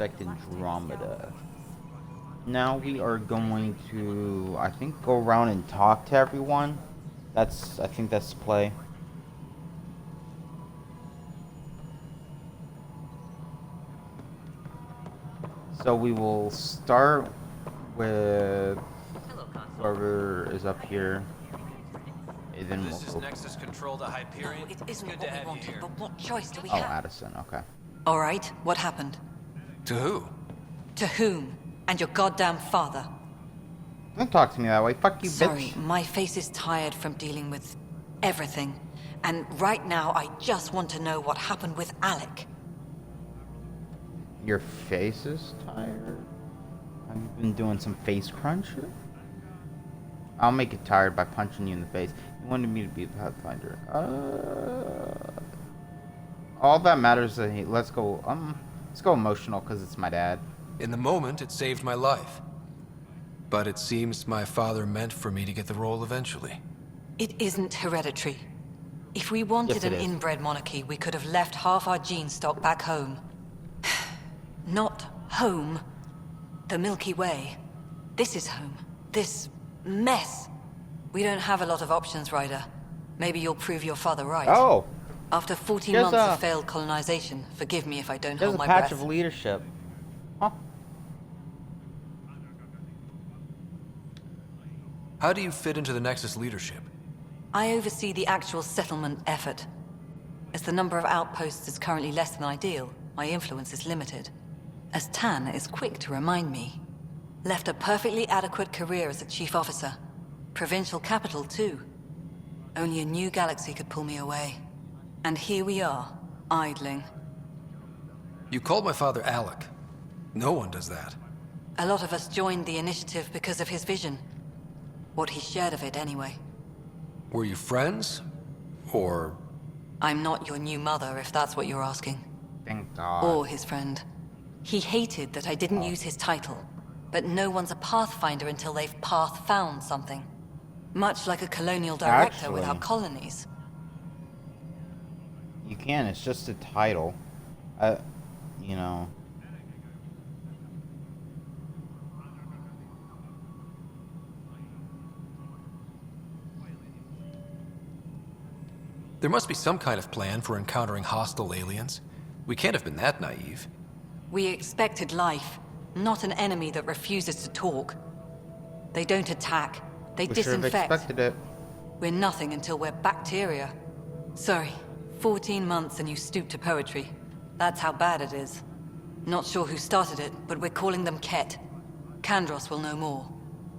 Andromeda. Now we are going to, I think, go around and talk to everyone. I think that's play. So we will start with whoever is up here. And then This is we'll go. Nexus Control to Hyperion. No, it isn't Good what to we have you wanted, here. but what choice do we Oh, have? Addison, okay. All right, what happened? To who? To whom? And your goddamn father. Don't talk to me that way. Fuck you, Sorry, bitch. my face is tired from dealing with everything. And right now, I just want to know what happened with Alec. Your face is tired? Have you been doing some face crunching? I'll make it tired by punching you in the face. You wanted me to be the Pathfinder. All that matters is that let's go emotional because it's my dad. In the moment, it saved my life. But it seems my father meant for me to get the role eventually. It isn't hereditary. If we wanted Yes, it an is. inbred monarchy, we could have left half our gene stock back home. Not home. The Milky Way. This is home. This mess. We don't have a lot of options, Ryder. Maybe you'll prove your father right. Oh, After 14 Here's months a- of failed colonization, forgive me if I don't there's hold a my patch breath. of leadership. Huh? How do you fit into the Nexus leadership? I oversee the actual settlement effort. As the number of outposts is currently less than ideal, my influence is limited. As Tan is quick to remind me. Left a perfectly adequate career as a chief officer. Provincial capital, too. Only a new galaxy could pull me away. And here we are, idling. You called my father Alec. No one does that. A lot of us joined the initiative because of his vision. What he shared of it, anyway. Were you friends? Or... I'm not your new mother, if that's what you're asking. Thank God. Or his friend. He hated that I didn't use his title. But no one's a Pathfinder until they've path-found something. Much like a colonial director Actually. without colonies. You can. It's just a title. You know. There must be some kind of plan for encountering hostile aliens. We can't have been that naive. We expected life, not an enemy that refuses to talk. They don't attack. They We should have disinfect. expected it. We're nothing until we're bacteria. Sorry, 14 months and you stoop to poetry. That's how bad it is. Not sure who started it, but we're calling them Ket. Kandros will know more.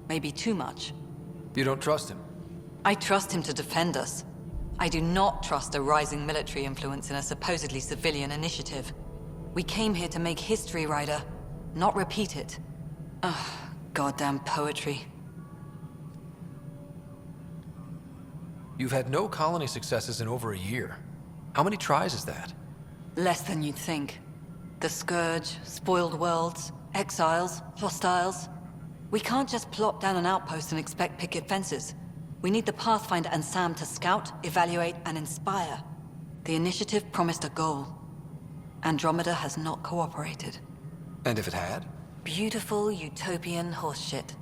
Maybe too much. You don't trust him? I trust him to defend us. I do not trust a rising military influence in a supposedly civilian initiative. We came here to make history, Ryder, not repeat it. Ugh, goddamn poetry. You've had no colony successes in over a year. How many tries is that? Less than you'd think. The Scourge, spoiled worlds, exiles, hostiles. We can't just plop down an outpost and expect picket fences. We need the Pathfinder and Sam to scout, evaluate, and inspire. The initiative promised a goal. Andromeda has not cooperated. And if it had? Beautiful utopian horseshit.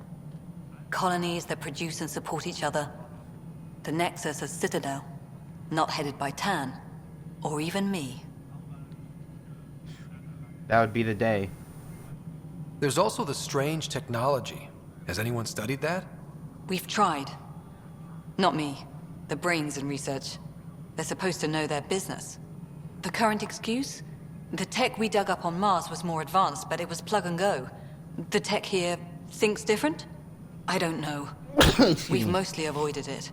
Colonies that produce and support each other. The Nexus as Citadel. Not headed by Tan. Or even me. That would be the day. There's also the strange technology. Has anyone studied that? We've tried. Not me. The brains in research. They're supposed to know their business. The current excuse? The tech we dug up on Mars was more advanced, but it was plug and go. The tech here thinks different? I don't know. We've mostly avoided it.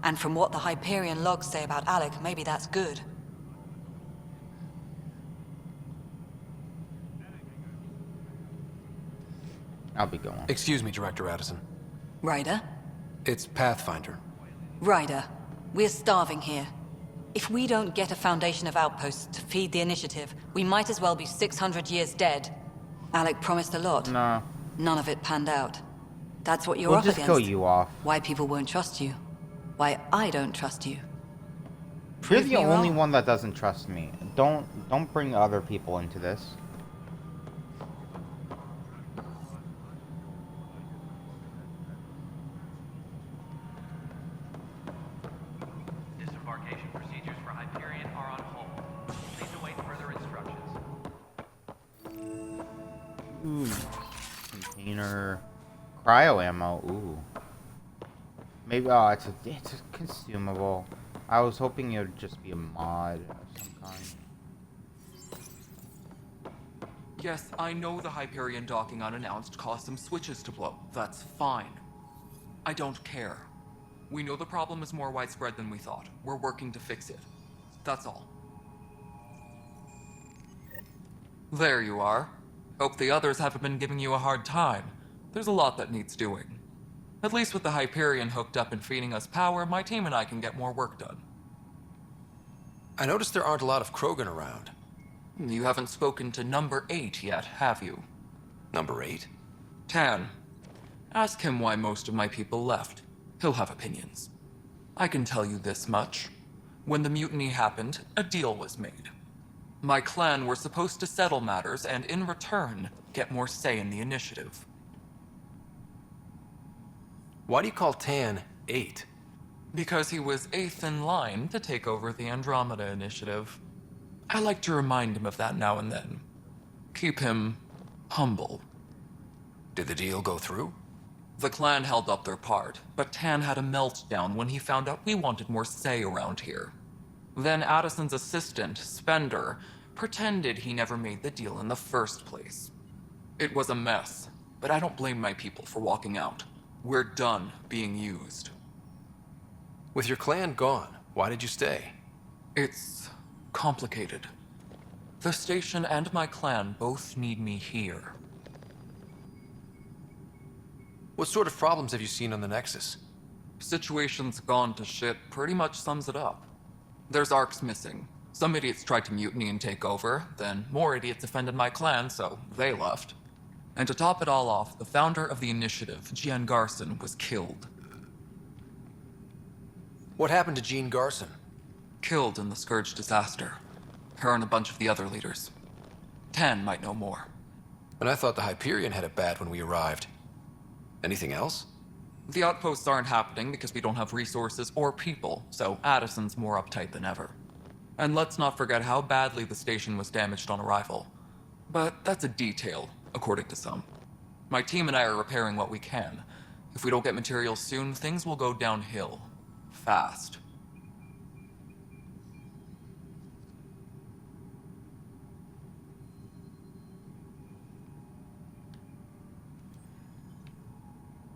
And from what the Hyperion logs say about Alec, maybe that's good. I'll be going. Excuse me, Director Addison. Ryder? It's Pathfinder. Ryder, we're starving here. If we don't get a foundation of outposts to feed the initiative, we might as well be 600 years dead. Alec promised a lot. No. None of it panned out. That's what you're We'll up just against. kill you off. Why people won't trust you. Why I don't trust you. You're Prove the me only wrong. one that doesn't trust me. Don't bring other people into this. Ooh, container. Cryo ammo. Ooh. Maybe, oh, it's a consumable. I was hoping it would just be a mod of some kind. Yes, I know the Hyperion docking unannounced caused some switches to blow. That's fine. I don't care. We know the problem is more widespread than we thought. We're working to fix it. That's all. There you are. Hope the others haven't been giving you a hard time. There's a lot that needs doing. At least with the Hyperion hooked up and feeding us power, my team and I can get more work done. I noticed there aren't a lot of Krogan around. You haven't spoken to number 8 yet, have you? Number 8? Tan. Ask him why most of my people left. He'll have opinions. I can tell you this much. When the mutiny happened, a deal was made. My clan were supposed to settle matters and, in return, get more say in the initiative. Why do you call Tan 8? Because he was 8th in line to take over the Andromeda initiative. I like to remind him of that now and then. Keep him humble. Did the deal go through? The clan held up their part, but Tan had a meltdown when he found out we wanted more say around here. Then Addison's assistant, Spender, pretended he never made the deal in the first place. It was a mess, but I don't blame my people for walking out. We're done being used. With your clan gone, why did you stay? It's complicated. The station and my clan both need me here. What sort of problems have you seen on the Nexus? Situation's gone to shit pretty much sums it up. There's arcs missing. Some idiots tried to mutiny and take over, then more idiots offended my clan, so they left. And to top it all off, the founder of the initiative, Gian Garson, was killed. What happened to Jean Garson? Killed in the Scourge disaster. Her and a bunch of the other leaders. Tan might know more. And I thought the Hyperion had it bad when we arrived. Anything else? The outposts aren't happening because we don't have resources or people, so Addison's more uptight than ever. And let's not forget how badly the station was damaged on arrival. But that's a detail, according to some. My team and I are repairing what we can. If we don't get materials soon, things will go downhill. Fast.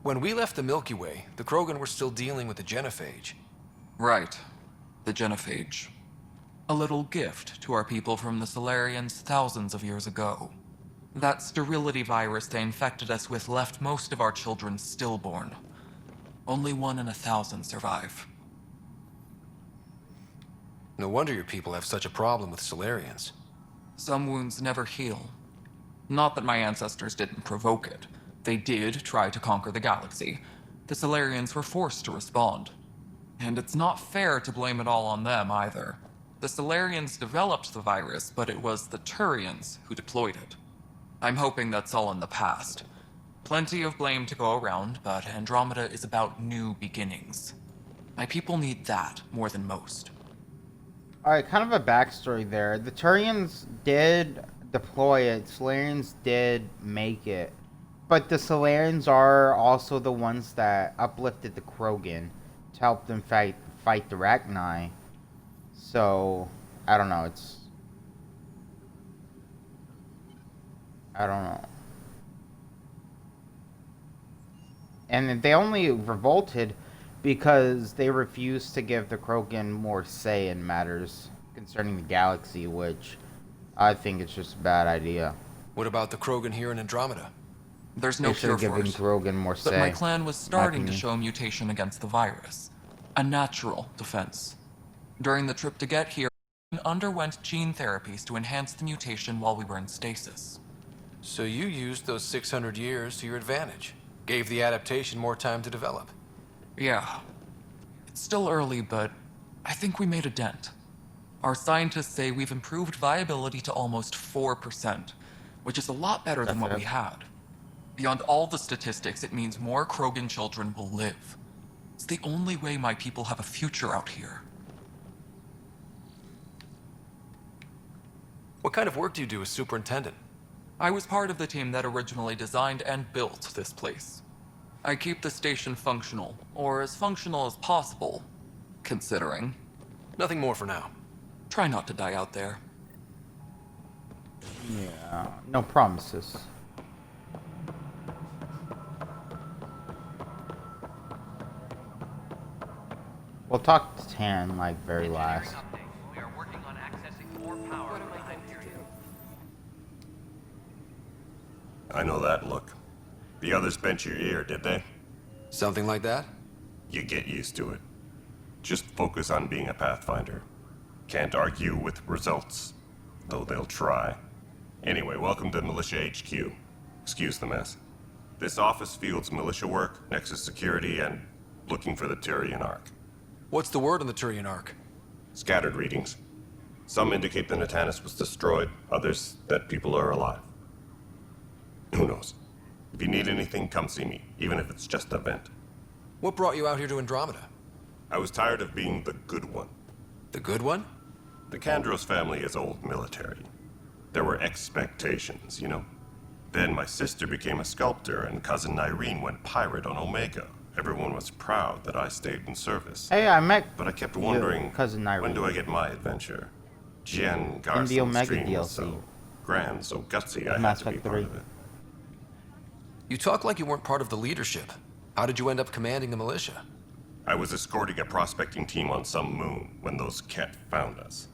When we left the Milky Way, the Krogan were still dealing with the genophage. Right. The genophage. A little gift to our people from the Solarians thousands of years ago. That sterility virus they infected us with left most of our children stillborn. Only 1 in 1,000 survive. No wonder your people have such a problem with Solarians. Some wounds never heal. Not that my ancestors didn't provoke it. They did try to conquer the galaxy. The Solarians were forced to respond. And it's not fair to blame it all on them either. The Solarians developed the virus, but it was the Turians who deployed it. I'm hoping that's all in the past. Plenty of blame to go around, but Andromeda is about new beginnings. My people need that more than most. Alright, kind of a backstory there. The Turians did deploy it. Solarians did make it. But the Solarians are also the ones that uplifted the Krogan to help them fight the Rachni. So, I don't know, I don't know. And they only revolted because they refused to give the Krogan more say in matters concerning the galaxy, which I think is just a bad idea. What about the Krogan here in Andromeda? There's no cure for giving it. Krogan more say. But my clan was starting to opinion. show mutation against the virus. A natural defense. During the trip to get here, we underwent gene therapies to enhance the mutation while we were in stasis. So you used those 600 years to your advantage. Gave the adaptation more time to develop. Yeah. It's still early, but I think we made a dent. Our scientists say we've improved viability to almost 4%, which is a lot better than what we had. Beyond all the statistics, it means more Krogan children will live. It's the only way my people have a future out here. What kind of work do you do as superintendent? I was part of the team that originally designed and built this place. I keep the station functional, or as functional as possible, considering. Nothing more for now. Try not to die out there. Yeah, no promises. We'll talk to Tan like very last. We are working on accessing more power from the Hyperion. I know that look. The others bent your ear, did they? Something like that? You get used to it. Just focus on being a Pathfinder. Can't argue with results, though they'll try. Anyway, welcome to Militia HQ. Excuse the mess. This office fields militia work, Nexus security, and looking for the Tyrian Ark. What's the word on the Turian Ark? Scattered readings. Some indicate the Natanus was destroyed, others that people are alive. Who knows? If you need anything, come see me, even if it's just a vent. What brought you out here to Andromeda? I was tired of being the good one. The good one? The Kandros family is old military. There were expectations, you know? Then my sister became a sculptor and cousin Irene went pirate on Omega. Everyone was proud that I stayed in service. Hey, I met But I kept wondering, your cousin Irene. when do I get my adventure? Jen In the Garson's Omega dream was DLC. so grand, so gutsy, I Mass had to be Effect part 3. of it. You talk like you weren't part of the leadership. How did you end up commanding the militia? I was escorting a prospecting team on some moon when those Ket found us.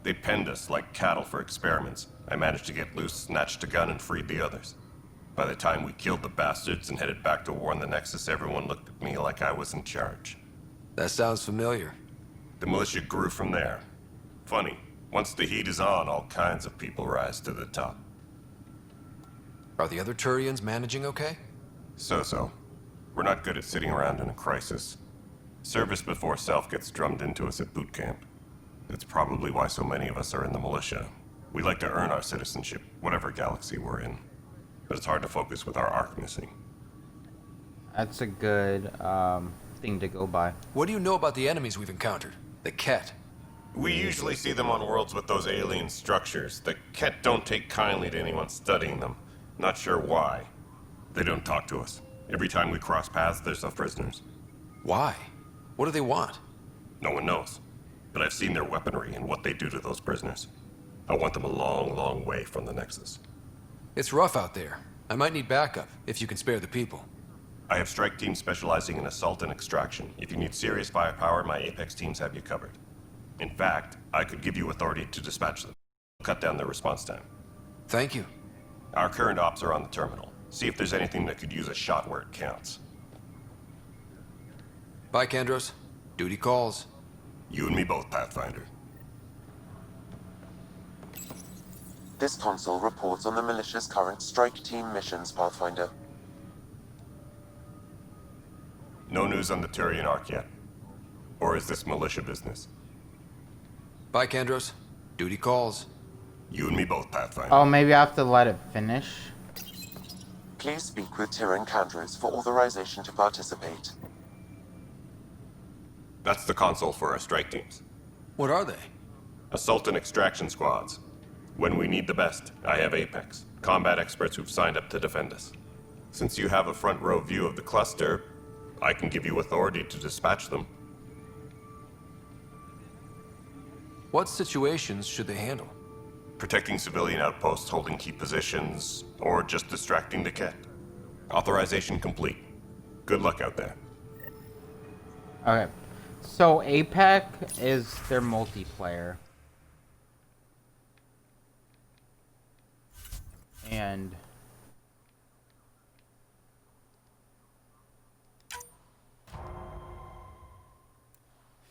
They penned us like cattle for experiments. I managed to get loose, snatched a gun, and freed the others. By the time we killed the bastards and headed back to war in the Nexus, everyone looked at me like I was in charge. That sounds familiar. The militia grew from there. Funny, once the heat is on, all kinds of people rise to the top. Are the other Turians managing okay? So-so. We're not good at sitting around in a crisis. Service before self gets drummed into us at boot camp. That's probably why so many of us are in the militia. We like to earn our citizenship, whatever galaxy we're in. But it's hard to focus with our arc missing. That's a good thing to go by. What do you know about the enemies we've encountered? The Ket. We usually see them on worlds with those alien structures. The Ket don't take kindly to anyone studying them. Not sure why. They don't talk to us. Every time we cross paths, they're self-prisoners. Why? What do they want? No one knows. But I've seen their weaponry and what they do to those prisoners. I want them a long, long way from the Nexus. It's rough out there. I might need backup, if you can spare the people. I have strike teams specializing in assault and extraction. If you need serious firepower, my Apex teams have you covered. In fact, I could give you authority to dispatch them. Cut down their response time. Thank you. Our current ops are on the terminal. See if there's anything that could use a shot where it counts. Bye, Kandros. Duty calls. You and me both, Pathfinder. This console reports on the militia's current strike team missions, Pathfinder. No news on the Tyrian Ark yet. Or is this militia business? Bye, Kandros. Duty calls. You and me both, Pathfinder. Oh, maybe I have to let it finish. Please speak with Tyrian Kandros for authorization to participate. That's the console for our strike teams. What are they? Assault and extraction squads. When we need the best, I have Apex, combat experts who've signed up to defend us. Since you have a front row view of the cluster, I can give you authority to dispatch them. What situations should they handle? Protecting civilian outposts, holding key positions, or just distracting the Ket. Authorization complete. Good luck out there. Okay. So Apex is their multiplayer. And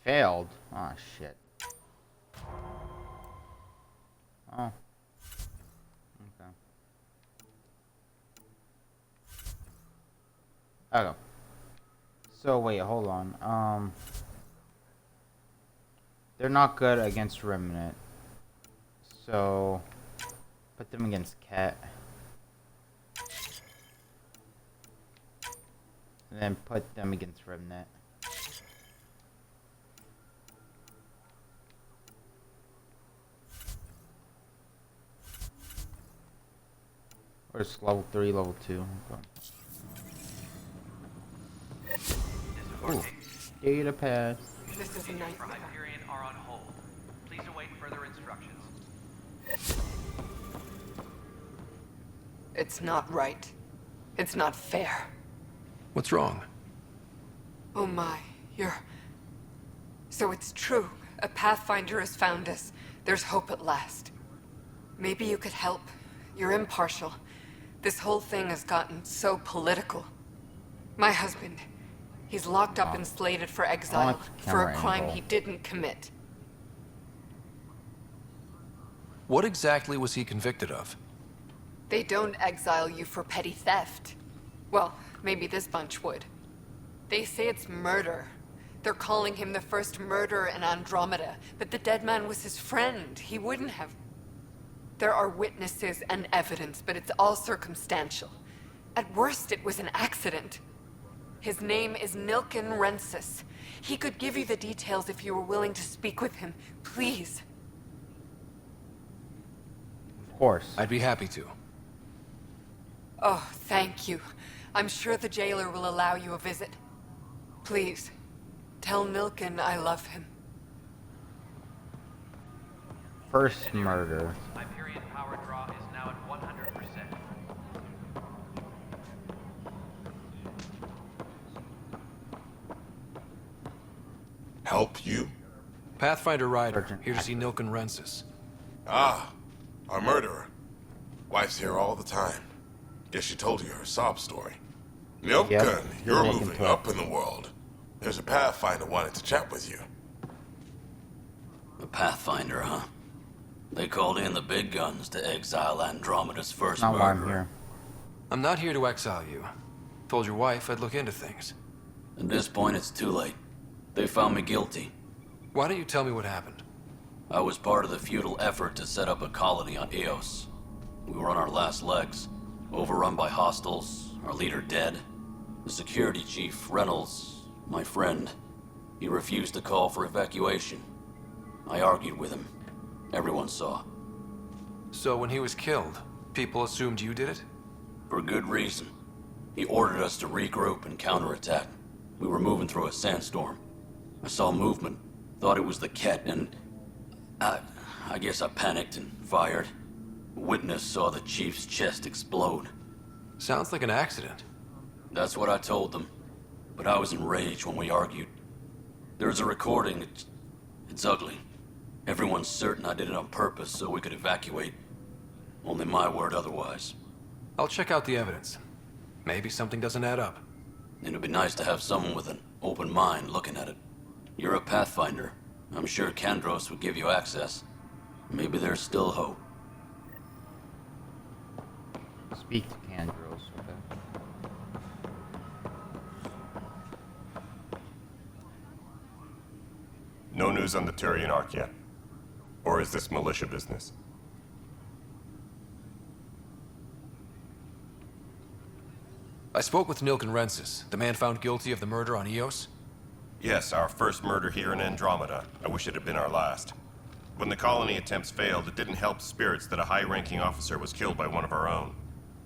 failed. Oh shit. Oh. Okay. Okay. So wait, hold on. They're not good against Remnant. So put them against Cat. And then put them against Remnant. Or it's level 3, level 2. Ooh. Data pad. This is a night for Hyperion are on hold. Please await further instructions. It's not right. It's not fair. What's wrong? Oh my, you're... So it's true. A Pathfinder has found us. There's hope at last. Maybe you could help. You're impartial. This whole thing has gotten so political. My husband, he's locked up and slated for exile for a crime he didn't commit. What exactly was he convicted of? They don't exile you for petty theft. Well, maybe this bunch would. They say it's murder. They're calling him the first murderer in Andromeda, but the dead man was his friend. He wouldn't have... There are witnesses and evidence, but it's all circumstantial. At worst, it was an accident. His name is Nilken Rensis. He could give you the details if you were willing to speak with him. Please. Of course. I'd be happy to. Oh, thank you. I'm sure the jailer will allow you a visit. Please, tell Nilken I love him. First murder. Hyperion power draw is now at 100%. Help you? Pathfinder Ryder, Urgent here to see Nilken Rensis. Ah, our murderer. Wife's here all the time. Guess she told you her sob story. Nilken, Yep, you're making moving talk. up in the world. There's a Pathfinder wanting to chat with you. The Pathfinder, huh? They called in the big guns to exile Andromeda's first Not why I'm murderer. here. I'm not here to exile you. Told your wife I'd look into things. At this point, it's too late. They found me guilty. Why don't you tell me what happened? I was part of the futile effort to set up a colony on Eos. We were on our last legs, overrun by hostiles, our leader dead. The security chief, Reynolds, my friend, he refused to call for evacuation. I argued with him. Everyone saw. So when he was killed, people assumed you did it? For good reason. He ordered us to regroup and counterattack. We were moving through a sandstorm. I saw movement, thought it was the Ket, and I guess I panicked and fired. A witness saw the chief's chest explode. Sounds like an accident. That's what I told them. But I was enraged when we argued. There's a recording. It's ugly. Everyone's certain I did it on purpose so we could evacuate. Only my word otherwise. I'll check out the evidence. Maybe something doesn't add up. It'd be nice to have someone with an open mind looking at it. You're a Pathfinder. I'm sure Kandros would give you access. Maybe there's still hope. Speak to Kandros. Okay. No news on the Turian Ark yet? Or is this militia business? I spoke with Nilken Rensis, the man found guilty of the murder on Eos. Yes, our first murder here in Andromeda. I wish it had been our last. When the colony attempts failed, it didn't help spirits that a high-ranking officer was killed by one of our own.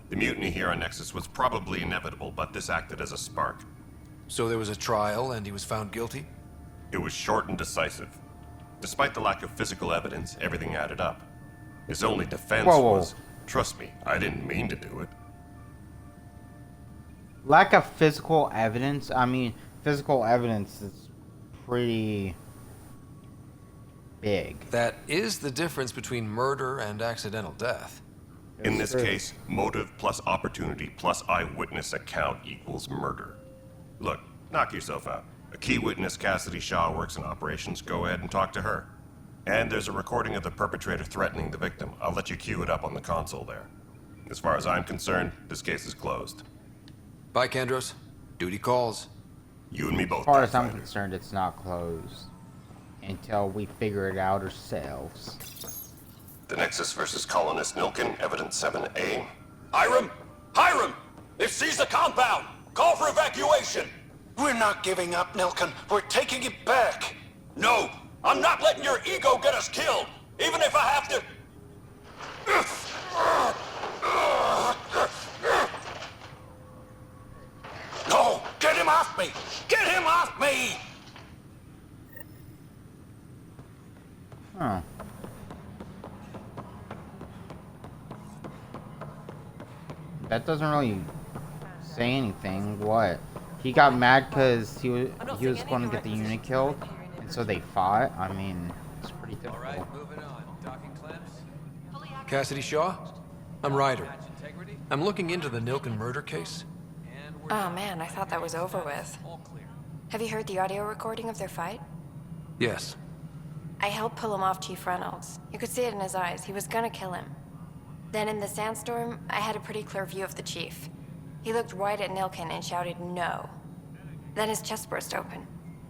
The mutiny here on Nexus was probably inevitable, but this acted as a spark. So there was a trial and he was found guilty? It was short and decisive. Despite the lack of physical evidence, everything added up. His only defense Whoa, whoa. was, trust me, I didn't mean to do it. Lack of physical evidence? I mean, physical evidence is pretty big. That is the difference between murder and accidental death. In this Yes, sir. case, motive plus opportunity plus eyewitness account equals murder. Look, knock yourself out. A key witness, Cassidy Shaw, works in operations. Go ahead and talk to her. And there's a recording of the perpetrator threatening the victim. I'll let you cue it up on the console there. As far as I'm concerned, this case is closed. Bye, Kandros. Duty calls. You and me both, As far as I'm Pathfinder. concerned, it's not closed until we figure it out ourselves. The Nexus versus Colonist Nilken, Evidence 7A. Hiram! Hiram! They've seized the compound! Call for evacuation! We're not giving up, Nilken. We're taking it back. No! I'm not letting your ego get us killed! Even if I have to... me! Get him off me! Oh. That doesn't really say anything. What? He got mad because he was going to get the unit killed, and so they fought. I mean, it's pretty difficult. All right, moving on. Docking clamps. Cassidy Shaw? I'm Ryder. I'm looking into the Nilken murder case. Oh man, I thought that was over with. Have you heard the audio recording of their fight? Yes. I helped pull him off Chief Reynolds. You could see it in his eyes. He was gonna kill him. Then in the sandstorm, I had a pretty clear view of the chief. He looked right at Nilken and shouted no. Then his chest burst open.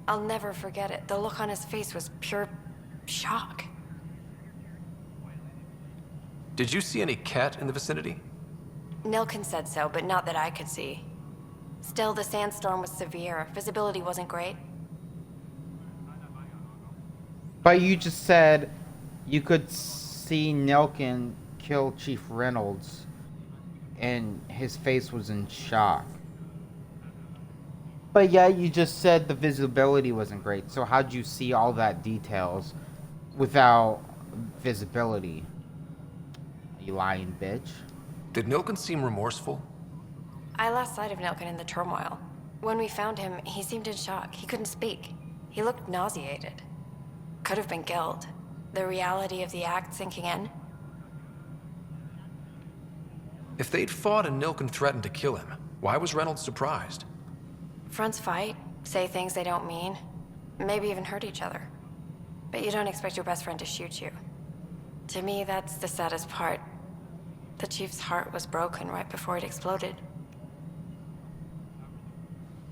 I'll never forget it. The look on his face was pure shock. Did you see any cat in the vicinity? Nilken said so, but not that I could see. Still, the sandstorm was severe. Visibility wasn't great. But you just said you could see Nilken kill Chief Reynolds, and his face was in shock. But yeah, you just said the visibility wasn't great. So how'd you see all that details without visibility? You lying bitch. Did Nilken seem remorseful? I lost sight of Nilken in the turmoil. When we found him, he seemed in shock. He couldn't speak. He looked nauseated. Could have been killed. The reality of the act sinking in. If they'd fought and Nilken threatened to kill him, why was Reynolds surprised? Fronts fight, say things they don't mean, maybe even hurt each other. But you don't expect your best friend to shoot you. To me, that's the saddest part. The chief's heart was broken right before it exploded.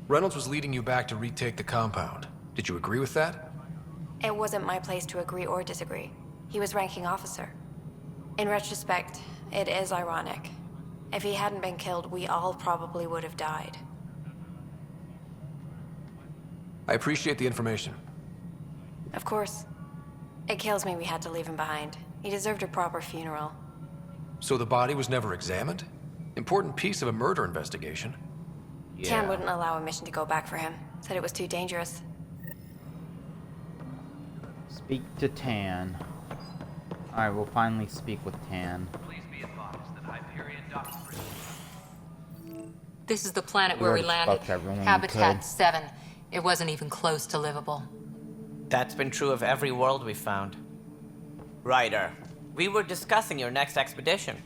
Reynolds was leading you back to retake the compound. Did you agree with that? It wasn't my place to agree or disagree. He was ranking officer. In retrospect, it is ironic. If he hadn't been killed, we all probably would have died. I appreciate the information. Of course. It kills me we had to leave him behind. He deserved a proper funeral. So the body was never examined? Important piece of a murder investigation. Tan wouldn't allow a mission to go back for him. Said it was too dangerous. Speak to Tan. Alright, we'll finally speak with Tan. Please be advised that Hyperion docks. This is the planet where we landed. Habitat 7. It wasn't even close to livable. That's been true of every world we found. Ryder, we were discussing your next expedition.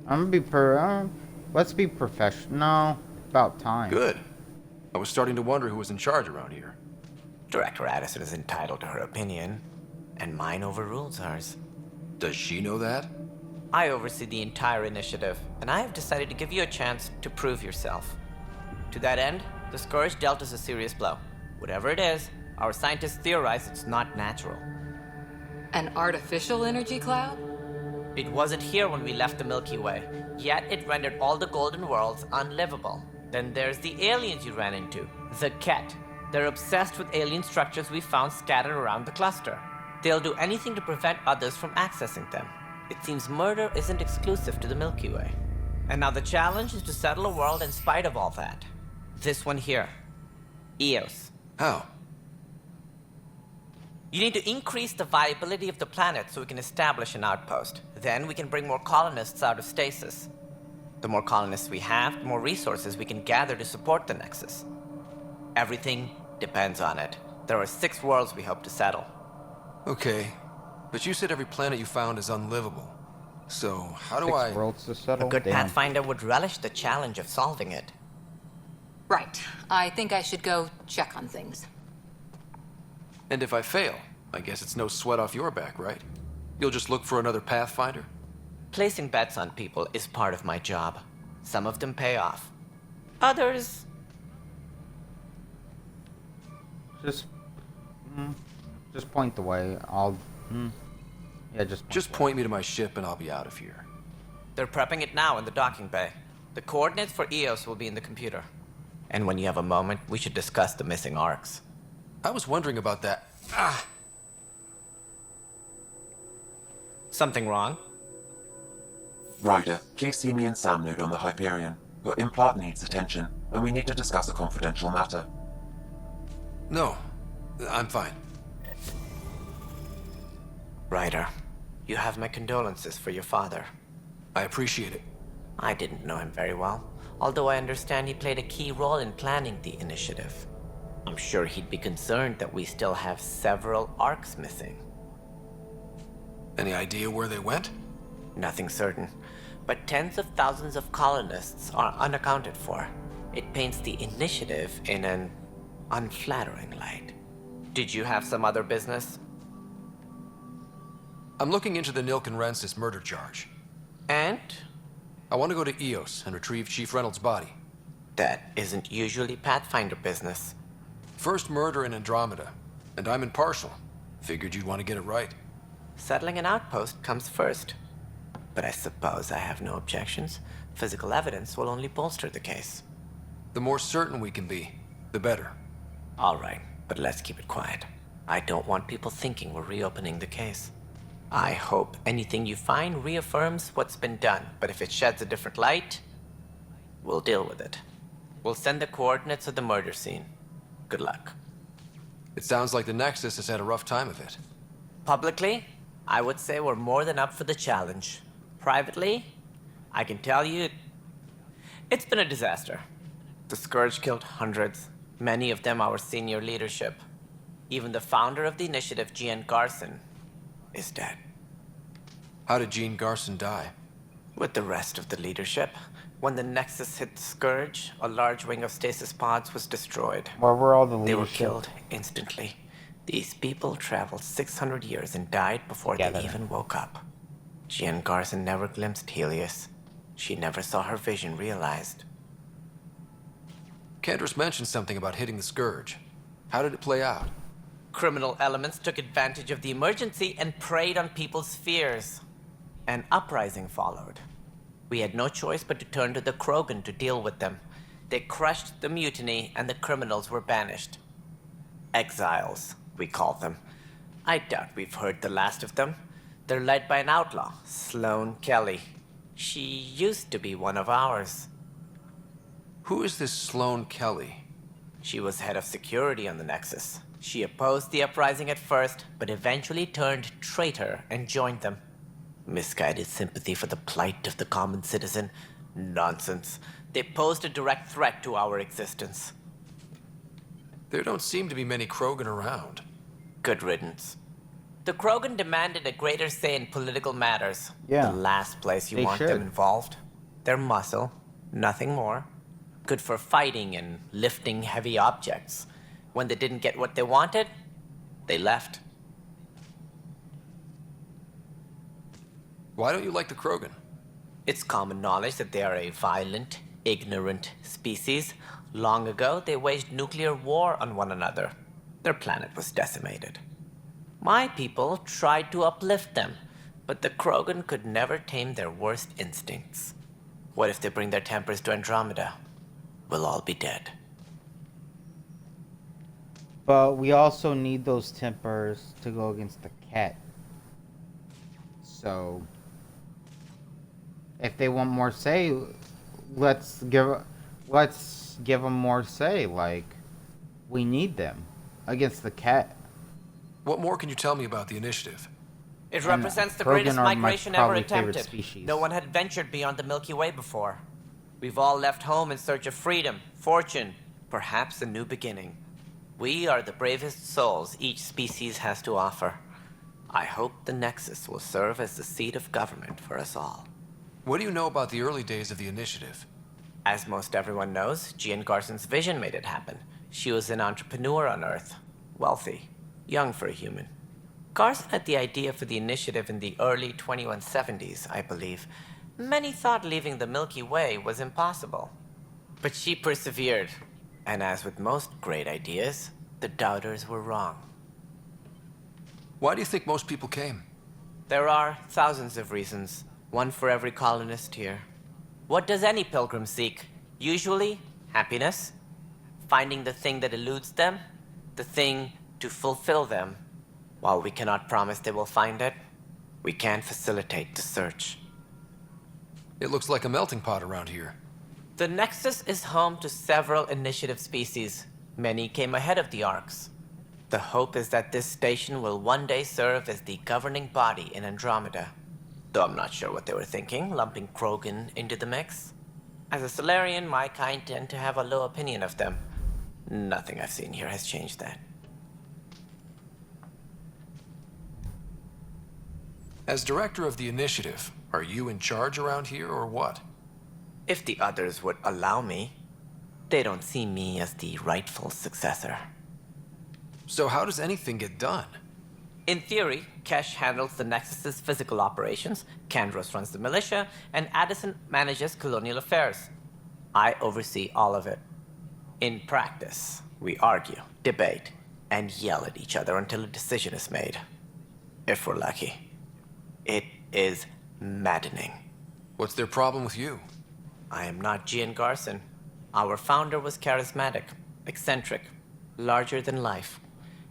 I'm gonna be let's be professional. About time. Good. I was starting to wonder who was in charge around here. Director Addison is entitled to her opinion, and mine overrules hers. Does she know that? I oversee the entire initiative, and I have decided to give you a chance to prove yourself. To that end, the Scourge dealt us a serious blow. Whatever it is, our scientists theorize it's not natural. An artificial energy cloud? It wasn't here when we left the Milky Way, yet it rendered all the golden worlds unlivable. Then there's the aliens you ran into, the Ket. They're obsessed with alien structures we found scattered around the cluster. They'll do anything to prevent others from accessing them. It seems murder isn't exclusive to the Milky Way. And now the challenge is to settle a world in spite of all that. This one here. Eos. How? You need to increase the viability of the planet so we can establish an outpost. Then we can bring more colonists out of stasis. The more colonists we have, the more resources we can gather to support the Nexus. Everything depends on it. There are 6 worlds we hope to settle. Okay, but you said every planet you found is unlivable. So, how do 6 I... worlds to settle? A good Damn. Pathfinder would relish the challenge of solving it. Right. I think I should go check on things. And if I fail, I guess it's no sweat off your back, right? You'll just look for another Pathfinder? Placing bets on people is part of my job. Some of them pay off. Others... Just point the way. I'll... Yeah, Just point me to my ship and I'll be out of here. They're prepping it now in the docking bay. The coordinates for Eos will be in the computer. And when you have a moment, we should discuss the missing arcs. I was wondering about that. Ah! Something wrong? Ryder, please see me and Sam Node on the Hyperion. Your implant needs attention, and we need to discuss a confidential matter. No, I'm fine. Ryder, you have my condolences for your father. I appreciate it. I didn't know him very well, although I understand he played a key role in planning the initiative. I'm sure he'd be concerned that we still have several arcs missing. Any idea where they went? Nothing certain, but tens of thousands of colonists are unaccounted for. It paints the initiative in an unflattering light. Did you have some other business? I'm looking into the Nilken murder charge. And? I want to go to Eos and retrieve Chief Reynolds' body. That isn't usually Pathfinder business. First murder in Andromeda, and I'm impartial. Figured you'd want to get it right. Settling an outpost comes first. But I suppose I have no objections. Physical evidence will only bolster the case. The more certain we can be, the better. All right, but let's keep it quiet. I don't want people thinking we're reopening the case. I hope anything you find reaffirms what's been done, but if it sheds a different light, we'll deal with it. We'll send the coordinates of the murder scene. Good luck. It sounds like the Nexus has had a rough time of it. Publicly, I would say we're more than up for the challenge. Privately, I can tell you, it's been a disaster. The Scourge killed hundreds, many of them our senior leadership. Even the founder of the initiative, Gian Garson, is dead. How did Jean Garson die? With the rest of the leadership. When the Nexus hit the Scourge, a large wing of stasis pods was destroyed. Where were all the They were leadership? killed instantly. These people traveled 600 years and died before Together. they even woke up. Jean Garson never glimpsed Helios. She never saw her vision realized. Cantor's mentioned something about hitting the Scourge. How did it play out? Criminal elements took advantage of the emergency and preyed on people's fears. An uprising followed. We had no choice but to turn to the Krogan to deal with them. They crushed the mutiny and the criminals were banished. Exiles, we call them. I doubt we've heard the last of them. They're led by an outlaw, Sloane Kelly. She used to be one of ours. Who is this Sloane Kelly? She was head of security on the Nexus. She opposed the uprising at first, but eventually turned traitor and joined them. Misguided sympathy for the plight of the common citizen? Nonsense. They posed a direct threat to our existence. There don't seem to be many Krogan around. Good riddance. The Krogan demanded a greater say in political matters. Yeah. The last place you They want should. them involved. Their muscle, nothing more. Good for fighting and lifting heavy objects. When they didn't get what they wanted, they left. Why don't you like the Krogan? It's common knowledge that they are a violent, ignorant species. Long ago, they waged nuclear war on one another. Their planet was decimated. My people tried to uplift them, but the Krogan could never tame their worst instincts. What if they bring their tempers to Andromeda? We'll all be dead. But we also need those tempers to go against the cat. So, if they want more say, let's give them more say. Like, we need them against the cat. What more can you tell me about the initiative? It And represents the Krogan greatest are my migration ever probably favorite attempted. species. No one had ventured beyond the Milky Way before. We've all left home in search of freedom, fortune, perhaps a new beginning. We are the bravest souls each species has to offer. I hope the Nexus will serve as the seat of government for us all. What do you know about the early days of the initiative? As most everyone knows, Gian Garson's vision made it happen. She was an entrepreneur on Earth, wealthy, young for a human. Garson had the idea for the initiative in the early 2170s, I believe. Many thought leaving the Milky Way was impossible. But she persevered. And as with most great ideas, the doubters were wrong. Why do you think most people came? There are thousands of reasons, one for every colonist here. What does any pilgrim seek? Usually, happiness. Finding the thing that eludes them, the thing to fulfill them. While we cannot promise they will find it, we can facilitate the search. It looks like a melting pot around here. The Nexus is home to several initiative species. Many came ahead of the Arks. The hope is that this station will one day serve as the governing body in Andromeda. Though I'm not sure what they were thinking, lumping Krogan into the mix. As a Solarian, my kind tend to have a low opinion of them. Nothing I've seen here has changed that. As director of the initiative, are you in charge around here or what? If the others would allow me, they don't see me as the rightful successor. So how does anything get done? In theory, Kesh handles the Nexus's physical operations, Kandros runs the militia, and Addison manages colonial affairs. I oversee all of it. In practice, we argue, debate, and yell at each other until a decision is made. If we're lucky. It is maddening. What's their problem with you? I am not Gian Garson. Our founder was charismatic, eccentric, larger than life.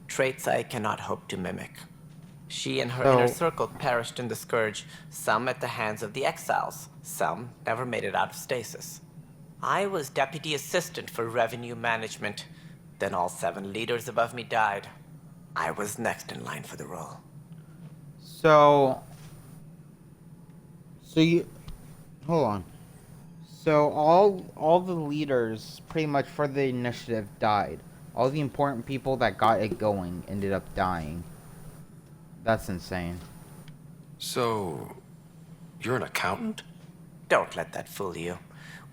Traits I cannot hope to mimic. She and her inner circle perished in the Scourge, some at the hands of the Exiles, some never made it out of stasis. I was deputy assistant for revenue management. Then all 7 leaders above me died. I was next in line for the role. So you, hold on. So all the leaders pretty much for the initiative died. All the important people that got it going ended up dying. That's insane. So, you're an accountant? Don't let that fool you.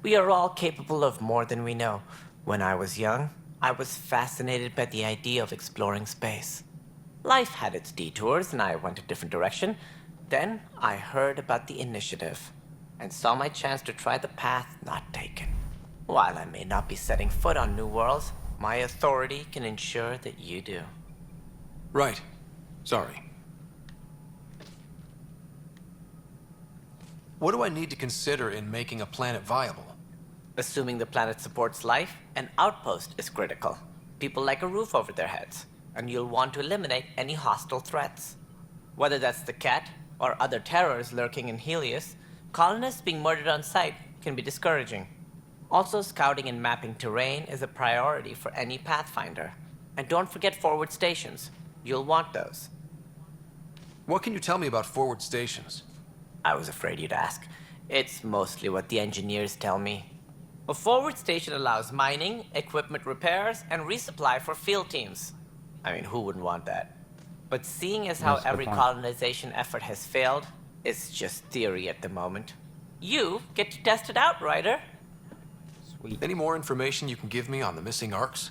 We are all capable of more than we know. When I was young, I was fascinated by the idea of exploring space. Life had its detours and I went a different direction. Then I heard about the initiative and saw my chance to try the path not taken. While I may not be setting foot on new worlds, my authority can ensure that you do. Right. Sorry. What do I need to consider in making a planet viable? Assuming the planet supports life, an outpost is critical. People like a roof over their heads, and you'll want to eliminate any hostile threats. Whether that's the cat or other terrors lurking in Helios, colonists being murdered on sight can be discouraging. Also, scouting and mapping terrain is a priority for any Pathfinder. And don't forget forward stations. You'll want those. What can you tell me about forward stations? I was afraid you'd ask. It's mostly what the engineers tell me. A forward station allows mining, equipment repairs, and resupply for field teams. I mean, who wouldn't want that? But seeing as how every colonization effort has failed, it's just theory at the moment. You get to test it out, Ryder. Sweet. Any more information you can give me on the missing Arks?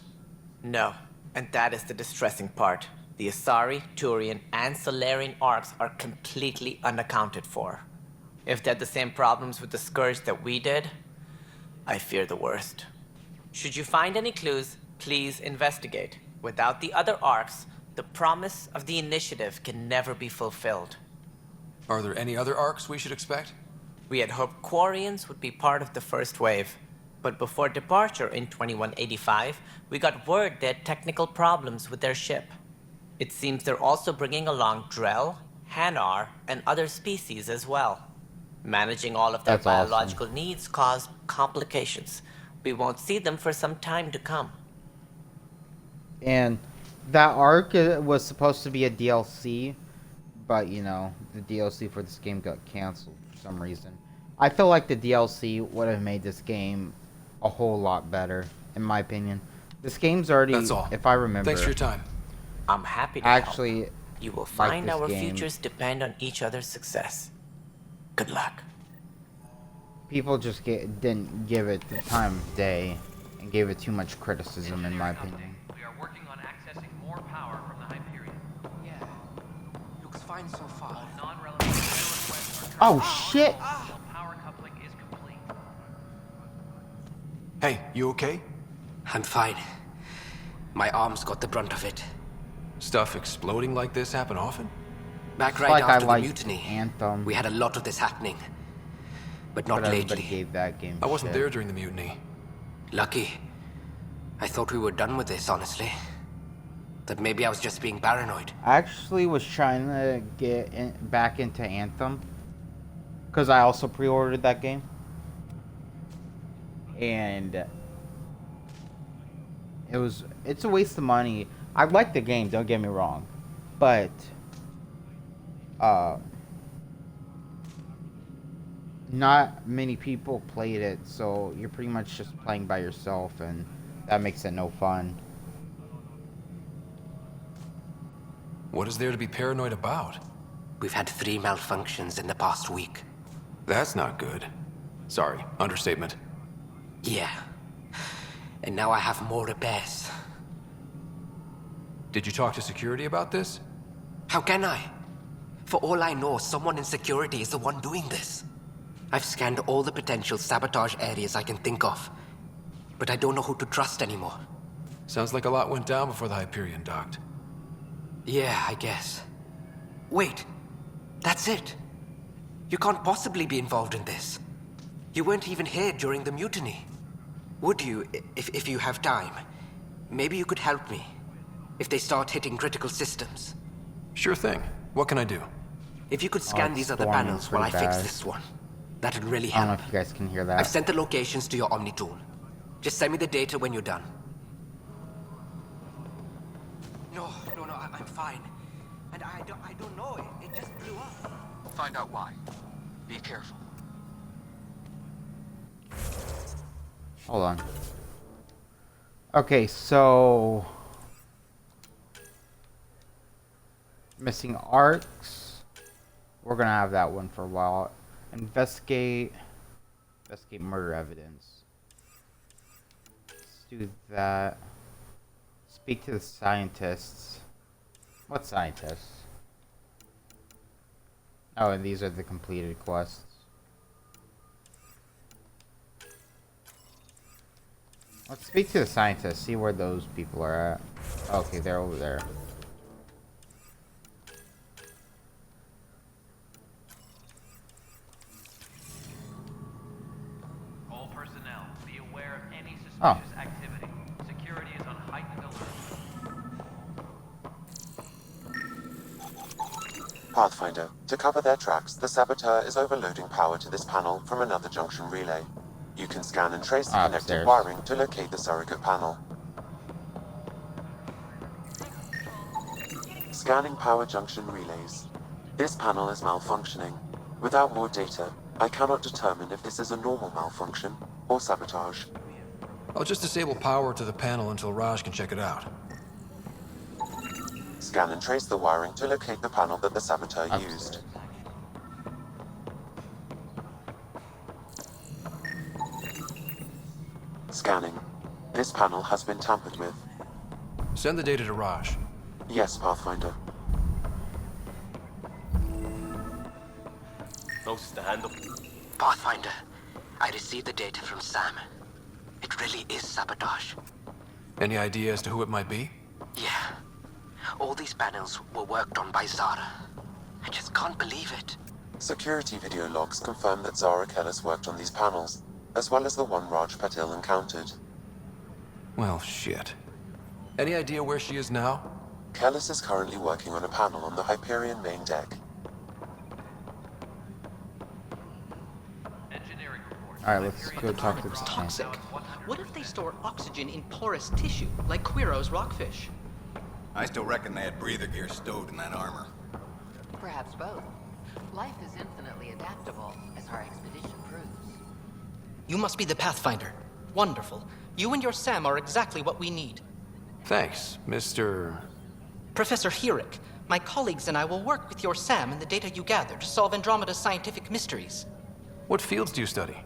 No, and that is the distressing part. The Asari, Turian, and Solarian Arks are completely unaccounted for. If they had the same problems with the Scourge that we did, I fear the worst. Should you find any clues, please investigate. Without the other Arks, the promise of the initiative can never be fulfilled. Are there any other Arks we should expect? We had hoped Quarians would be part of the first wave. But before departure in 2185, we got word they had technical problems with their ship. It seems they're also bringing along Drell, Hanar, and other species as well. Managing all of their biological needs caused complications. We won't see them for some time to come. And that arc was supposed to be a DLC, but you know, the DLC for this game got canceled for some reason. I feel like the DLC would have made this game a whole lot better, in my opinion. This game's already, That's all. if I remember. Thanks for your time. I'm happy to actually help. You will find our game. futures depend on each other's success. Good luck. People just didn't give it the time of day and gave it too much criticism, in my opinion. We are working on accessing more power from the Hyperion. Yeah. Looks fine so far. Non-relevant requests are Oh shit! power coupling is complete. Hey, you okay? I'm fine. My arms got the brunt of it. Stuff exploding like this happen often? Back It's right like after I the mutiny, Anthem, we had a lot of this happening. But not but everybody lately. gave that game I wasn't shit. there during the mutiny. Lucky. I thought we were done with this, honestly. That maybe I was just being paranoid. I actually was trying to get back into Anthem, because I also pre-ordered that game, and it's a waste of money. I like the game, don't get me wrong, but not many people played it, so you're pretty much just playing by yourself, and that makes it no fun. What is there to be paranoid about? We've had 3 malfunctions in the past week. That's not good. Sorry, understatement. Yeah. And now I have more repairs. Did you talk to security about this? How can I? For all I know, someone in security is the one doing this. I've scanned all the potential sabotage areas I can think of, but I don't know who to trust anymore. Sounds like a lot went down before the Hyperion docked. Yeah, I guess. Wait, that's it. You can't possibly be involved in this. You weren't even here during the mutiny. Would you, if you have time? Maybe you could help me, if they start hitting critical systems. Sure thing. What can I do? If you could scan these other panels while I fix this one, that'd really help. I don't know if you guys can hear that. I've sent the locations to your Omni tool. Just send me the data when you're done. No, I'm fine. And I don't know, it just blew up. Find out why. Be careful. Hold on. Okay, so missing arcs. We're gonna have that one for a while. Investigate murder evidence. Let's do that. Speak to the scientists. What scientists? Oh, and these are the completed quests. Let's speak to the scientists, see where those people are at. Okay, they're over there. All personnel, be aware of any suspicious activity. Security is on heightened alert. Pathfinder, to cover their tracks, the saboteur is overloading power to this panel from another junction relay. You can scan and trace the connected wiring to locate the surrogate panel. Scanning power junction relays. This panel is malfunctioning. Without more data, I cannot determine if this is a normal malfunction or sabotage. I'll just disable power to the panel until Raj can check it out. Scan and trace the wiring to locate the panel that the saboteur used. Scanning. This panel has been tampered with. Send the data to Raj. Yes, Pathfinder. Close to handle. Pathfinder, I received the data from Sam. It really is sabotage. Any idea as to who it might be? Yeah. All these panels were worked on by Zara. I just can't believe it. Security video logs confirm that Zara Kellis worked on these panels, as well as the one Raj Patil encountered. Well, shit. Any idea where she is now? Kellis is currently working on a panel on the Hyperion main deck. Alright, let's go talk to the toxic. What if they store oxygen in porous tissue, like Quiro's rockfish? I still reckon they had breather gear stowed in that armor. Perhaps both. Life is infinitely adaptable, as our expedition proves. You must be the Pathfinder. Wonderful. You and your Sam are exactly what we need. Thanks, Mr. Professor Herrick, my colleagues and I will work with your Sam and the data you gather to solve Andromeda's scientific mysteries. What fields do you study?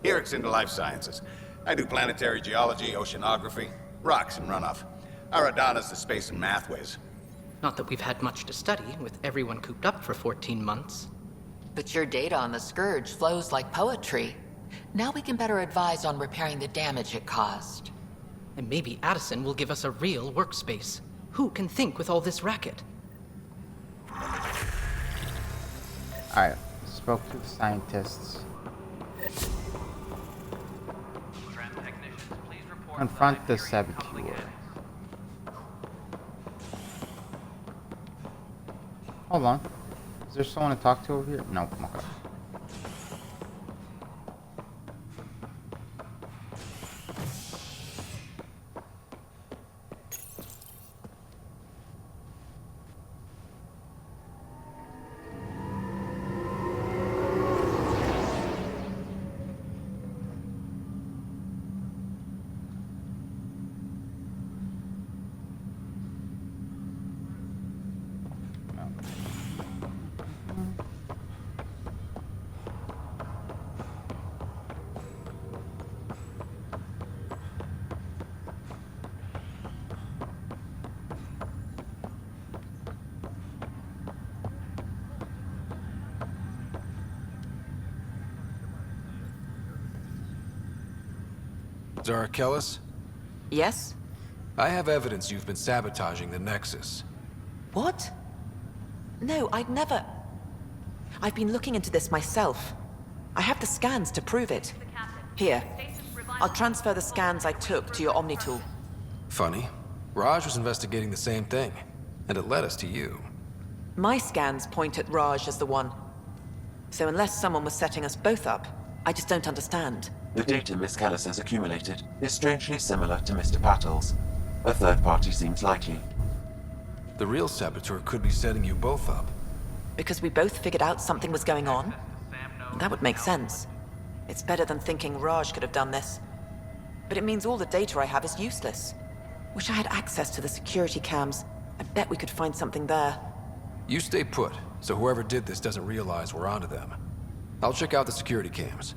Herrick's into life sciences. I do planetary geology, oceanography, rocks and runoff. Aradana's the space and math whiz. Not that we've had much to study, with everyone cooped up for 14 months. But your data on the Scourge flows like poetry. Now we can better advise on repairing the damage it caused. And maybe Addison will give us a real workspace. Who can think with all this racket? Alright, spoke to the scientists. Confront the saboteur. Hold on. Is there someone to talk to over here? No, okay. Zarakelis? Yes? I have evidence you've been sabotaging the Nexus. What? No, I'd never... I've been looking into this myself. I have the scans to prove it. Here. I'll transfer the scans I took to your Omni tool. Funny. Raj was investigating the same thing, and it led us to you. My scans point at Raj as the one. So unless someone was setting us both up, I just don't understand. The data Miss Callis has accumulated is strangely similar to Mr. Patel's. A third party seems likely. The real saboteur could be setting you both up. Because we both figured out something was going on? That would make sense. It's better than thinking Raj could have done this. But it means all the data I have is useless. Wish I had access to the security cams. I bet we could find something there. You stay put, so whoever did this doesn't realize we're onto them. I'll check out the security cams.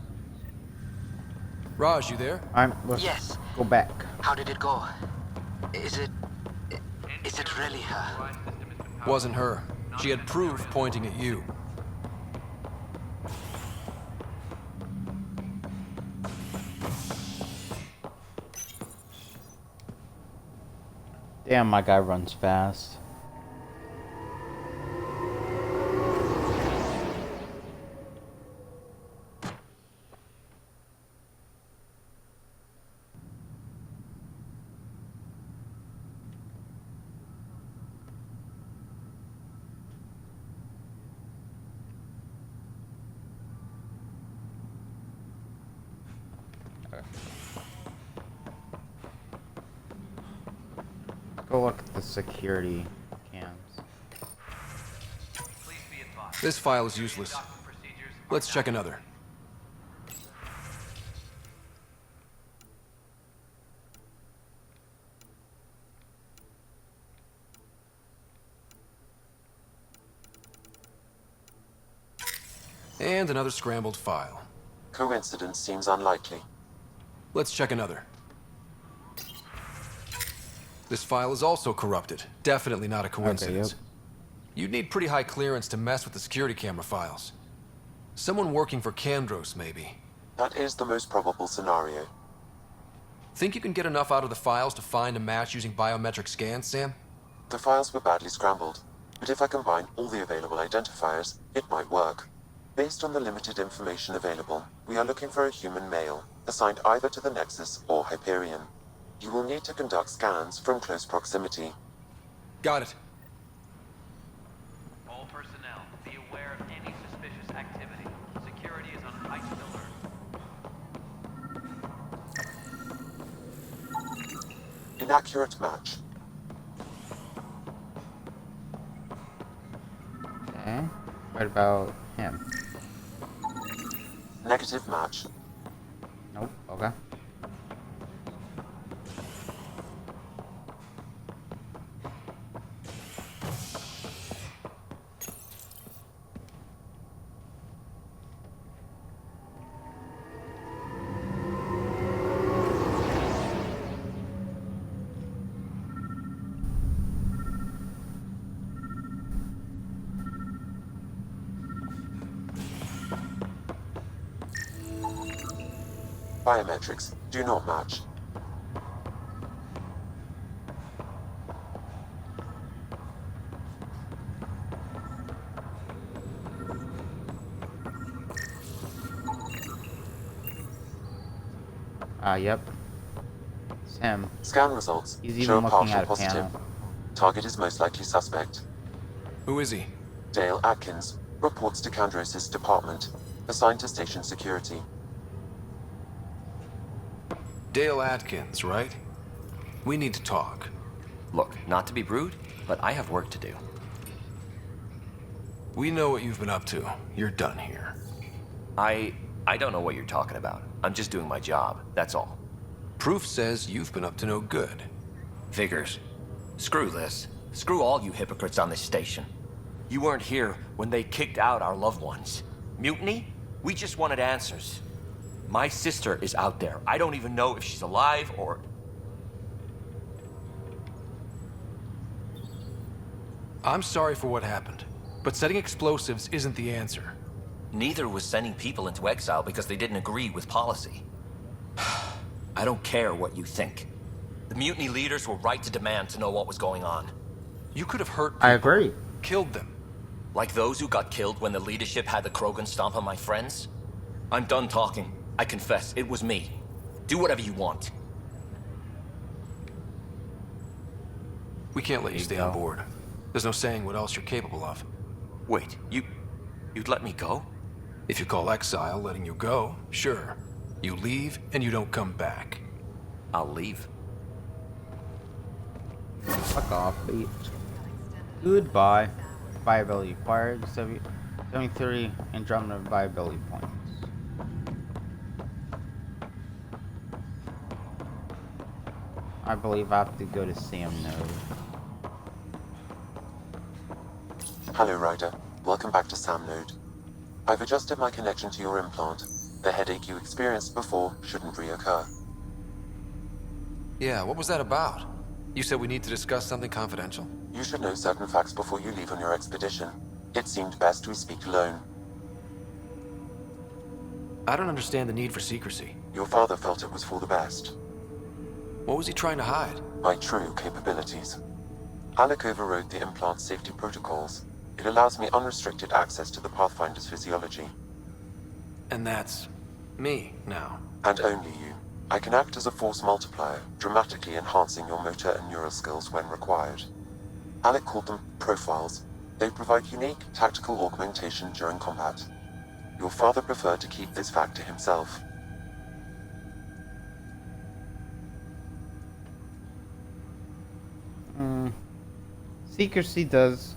Raj, you there? Let's Yes. go back. How did it go? Is it really her? Wasn't her. She had proof pointing at you. Damn, my guy runs fast. Go look at the security cams. This file is useless. Let's check another. And another scrambled file. Coincidence seems unlikely. Let's check another. This file is also corrupted. Definitely not a coincidence. Okay, You'd need pretty high clearance to mess with the security camera files. Someone working for Kandros, maybe. That is the most probable scenario. Think you can get enough out of the files to find a match using biometric scans, Sam? The files were badly scrambled, but if I combine all the available identifiers, it might work. Based on the limited information available, we are looking for a human male, assigned either to the Nexus or Hyperion. You will need to conduct scans from close proximity. Got it. All personnel, be aware of any suspicious activity. Security is on heightened alert. Inaccurate match. Okay. What about him? Negative match. Nope. Okay. Biometrics do not match. Yep. It's him. Scan results He's show even a looking partial at a positive. panel. Target is most likely suspect. Who is he? Dale Atkins reports to Kandros' department, assigned to station security. Dale Atkins, right? We need to talk. Look, not to be rude, but I have work to do. We know what you've been up to. You're done here. I don't know what you're talking about. I'm just doing my job, that's all. Proof says you've been up to no good. Figures. Screw this. Screw all you hypocrites on this station. You weren't here when they kicked out our loved ones. Mutiny? We just wanted answers. My sister is out there. I don't even know if she's alive or... I'm sorry for what happened, but setting explosives isn't the answer. Neither was sending people into exile because they didn't agree with policy. I don't care what you think. The mutiny leaders were right to demand to know what was going on. You could have hurt people. I agree. Killed them. Like those who got killed when the leadership had the Krogan stomp on my friends? I'm done talking. I confess, it was me. Do whatever you want. We can't let you stay on board. There's no saying what else you're capable of. Wait, you'd let me go? If you call exile letting you go, sure. You leave and you don't come back. I'll leave. Fuck off, bitch. Goodbye. Viability acquired. 73 Andromeda viability points. I believe I have to go to Sam node. Hello, Ryder. Welcome back to Sam node. I've adjusted my connection to your implant. The headache you experienced before shouldn't reoccur. Yeah, what was that about? You said we need to discuss something confidential. You should know certain facts before you leave on your expedition. It seemed best we speak alone. I don't understand the need for secrecy. Your father felt it was for the best. What was he trying to hide? My true capabilities. Alec overrode the implant's safety protocols. It allows me unrestricted access to the Pathfinder's physiology. And that's me now. And only you. I can act as a force multiplier, dramatically enhancing your motor and neural skills when required. Alec called them profiles. They provide unique tactical augmentation during combat. Your father preferred to keep this fact to himself. Secrecy does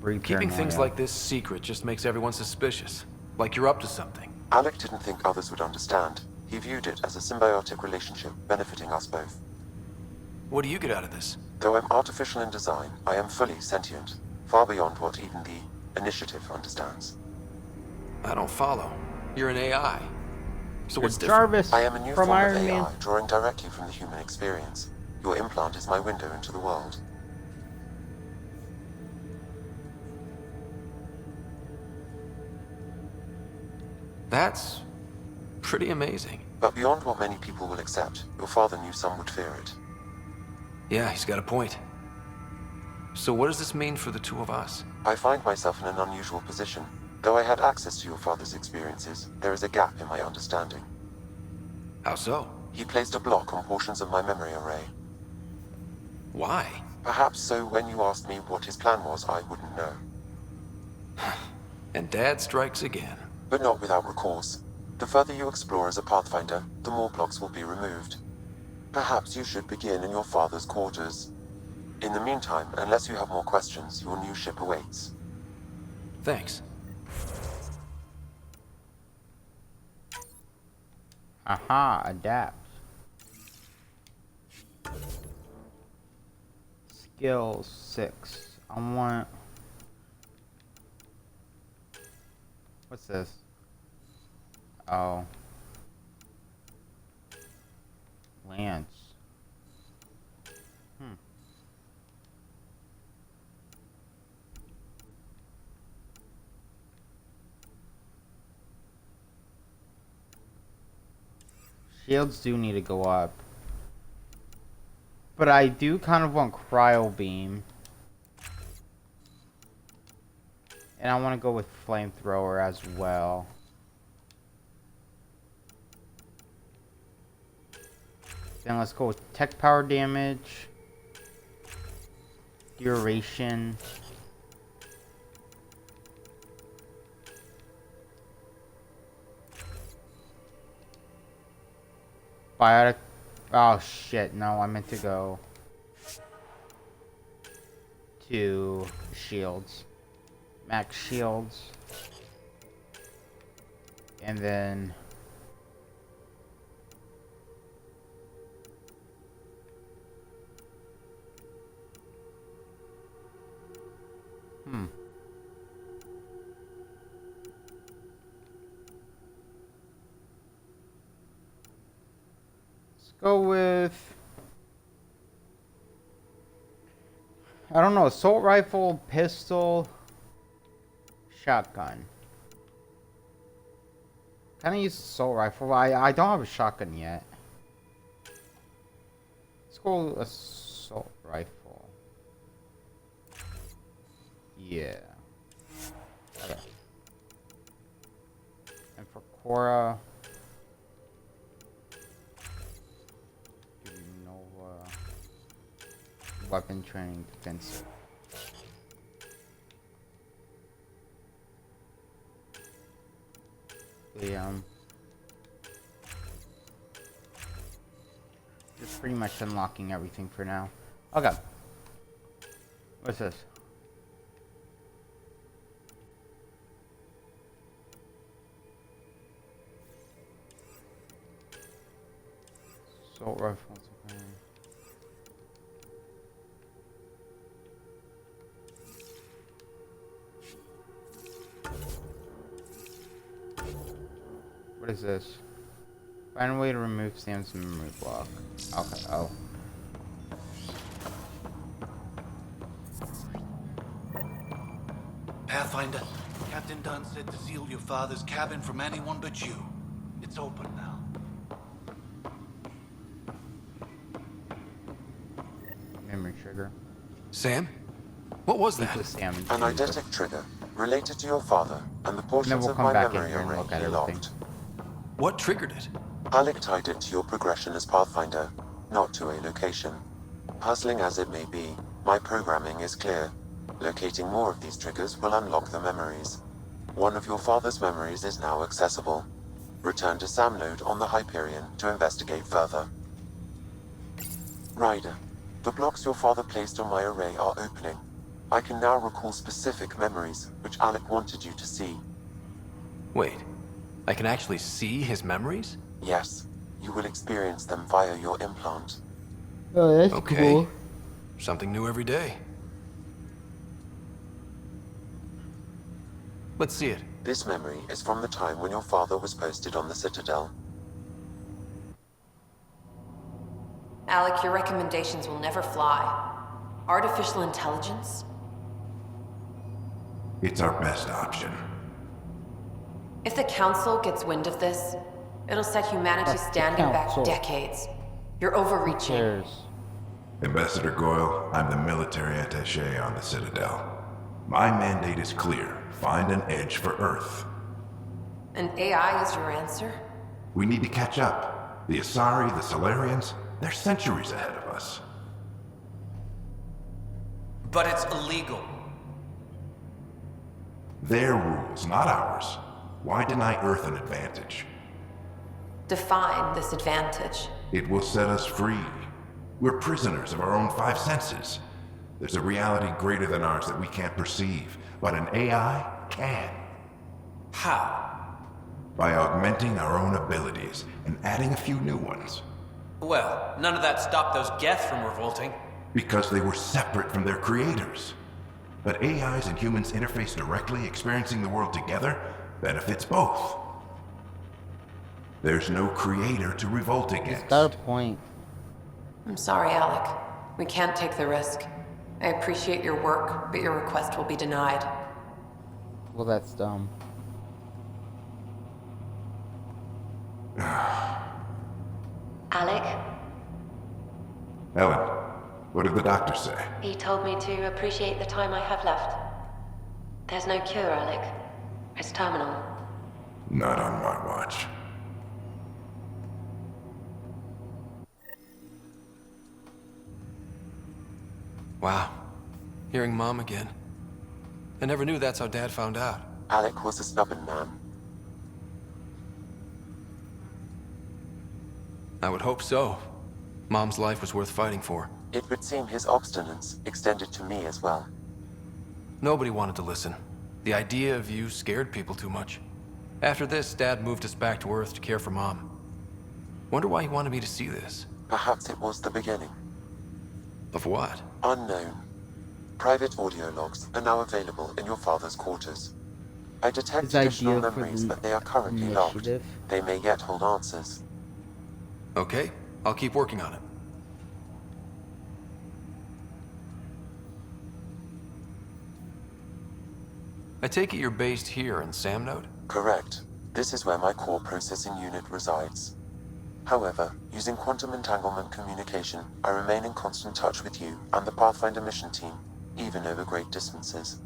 breed Keeping things paranoia. like this secret just makes everyone suspicious. Like you're up to something. Alec didn't think others would understand. He viewed it as a symbiotic relationship benefiting us both. What do you get out of this? Though I'm artificial in design, I am fully sentient, far beyond what even the Initiative understands. I don't follow. You're an AI. So what's different? Jarvis I am a new from form Iron of AI, Man. drawing directly from the human experience. Your implant is my window into the world. That's pretty amazing. But beyond what many people will accept, your father knew some would fear it. Yeah, he's got a point. So what does this mean for the two of us? I find myself in an unusual position. Though I had access to your father's experiences, there is a gap in my understanding. How so? He placed a block on portions of my memory array. Why? Perhaps so when you asked me what his plan was, I wouldn't know. And Dad strikes again. But not without recourse. The further you explore as a Pathfinder, the more blocks will be removed. Perhaps you should begin in your father's quarters. In the meantime, unless you have more questions, your new ship awaits. Thanks. Aha, adapt. Skill 6. I want... What's this? Oh. Lance. Shields do need to go up. But I do kind of want Cryo Beam. And I want to go with Flamethrower as well. Then let's go with Tech Power Damage. Duration. Biotic. Oh shit, no, I meant to go to shields. Max shields. And then let's go with, I don't know, assault rifle, pistol, shotgun. Can I use assault rifle? I don't have a shotgun yet. Let's go assault rifle. Yeah. Okay. And for Cora, give you Nova weapon training defensive. Just pretty much unlocking everything for now. Okay. What's this? Assault rifle. Okay. What is this? Find a way to remove Sam's memory block. Okay, oh. Pathfinder, Captain Dunn said to seal your father's cabin from anyone but you. It's open now. Memory trigger. Sam? What was that? Sam. An eidetic trigger related to your father and the portions of my memory array he locked. What triggered it? Alec tied it to your progression as Pathfinder, not to a location. Puzzling as it may be, my programming is clear. Locating more of these triggers will unlock the memories. One of your father's memories is now accessible. Return to Sam node on the Hyperion to investigate further. Ryder, the blocks your father placed on my array are opening. I can now recall specific memories, which Alec wanted you to see. Wait, I can actually see his memories? Yes, you will experience them via your implant. Oh, that's okay. cool. Something new every day. Let's see it. This memory is from the time when your father was posted on the Citadel. Alec, your recommendations will never fly. Artificial intelligence? It's our best option. If the Council gets wind of this, it'll set humanity standing back decades. You're overreaching. Ambassador Goyle, I'm the military attaché on the Citadel. My mandate is clear. Find an edge for Earth. And AI is your answer? We need to catch up. The Asari, the Solarians, they're centuries ahead of us. But it's illegal. Their rules, not ours. Why deny Earth an advantage? Define this advantage. It will set us free. We're prisoners of our own five senses. There's a reality greater than ours that we can't perceive, but an AI can. How? By augmenting our own abilities and adding a few new ones. Well, none of that stopped those Geth from revolting. Because they were separate from their creators. But AIs and humans interface directly, experiencing the world together, benefits both. There's no creator to revolt against. He's got a point. I'm sorry, Alec. We can't take the risk. I appreciate your work, but your request will be denied. Well, that's dumb. Alec? Ellen, what did the doctor say? He told me to appreciate the time I have left. There's no cure, Alec. It's terminal. Not on my watch. Wow. Hearing Mom again. I never knew that's how Dad found out. Alec was a stubborn man. I would hope so. Mom's life was worth fighting for. It would seem his obstinance extended to me as well. Nobody wanted to listen. The idea of you scared people too much. After this, Dad moved us back to Earth to care for Mom. Wonder why he wanted me to see this. Perhaps it was the beginning. Of what? Unknown. Private audio logs are now available in your father's quarters. I detect His additional idea for memories, the but they are currently initiative. locked. They may yet hold answers. Okay, I'll keep working on it. I take it you're based here in Sam Node? Correct. This is where my core processing unit resides. However, using quantum entanglement communication, I remain in constant touch with you and the Pathfinder mission team, even over great distances.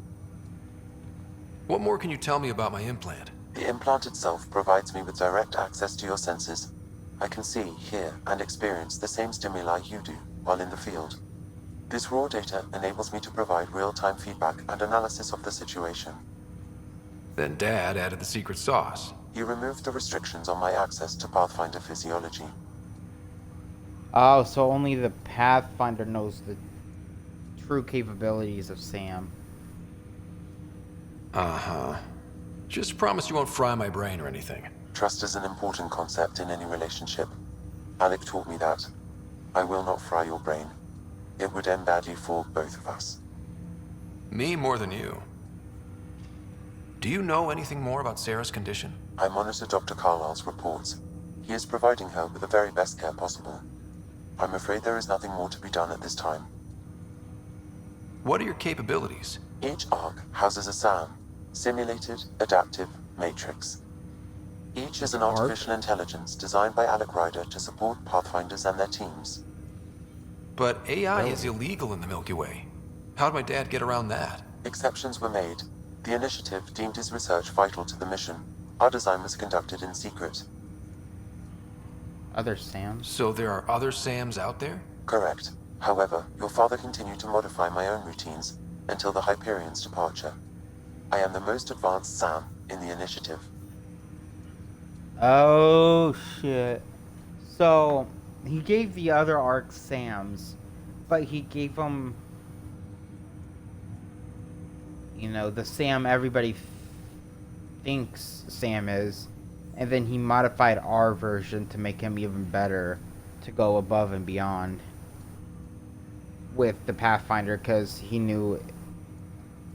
What more can you tell me about my implant? The implant itself provides me with direct access to your senses. I can see, hear, and experience the same stimuli you do while in the field. This raw data enables me to provide real-time feedback and analysis of the situation. Then Dad added the secret sauce. You removed the restrictions on my access to Pathfinder physiology. Oh, so only the Pathfinder knows the true capabilities of Sam. Uh-huh. Just promise you won't fry my brain or anything. Trust is an important concept in any relationship. Alec taught me that. I will not fry your brain. It would end badly for both of us. Me more than you. Do you know anything more about Sarah's condition? I monitor Dr. Carlisle's reports. He is providing her with the very best care possible. I'm afraid there is nothing more to be done at this time. What are your capabilities? Each arc houses a SAM, Simulated Adaptive Matrix. Each is an artificial intelligence designed by Alec Ryder to support Pathfinders and their teams. But AI is illegal in the Milky Way. How'd my dad get around that? Exceptions were made. The initiative deemed his research vital to the mission. Our design was conducted in secret. Other Sams? So there are other Sams out there? Correct. However, your father continued to modify my own routines until the Hyperion's departure. I am the most advanced Sam in the initiative. Oh, shit. So, he gave the other Arc Sams, but he gave them, you know, the Sam everybody thinks Sam is, and then he modified our version to make him even better, to go above and beyond with the Pathfinder, because he knew...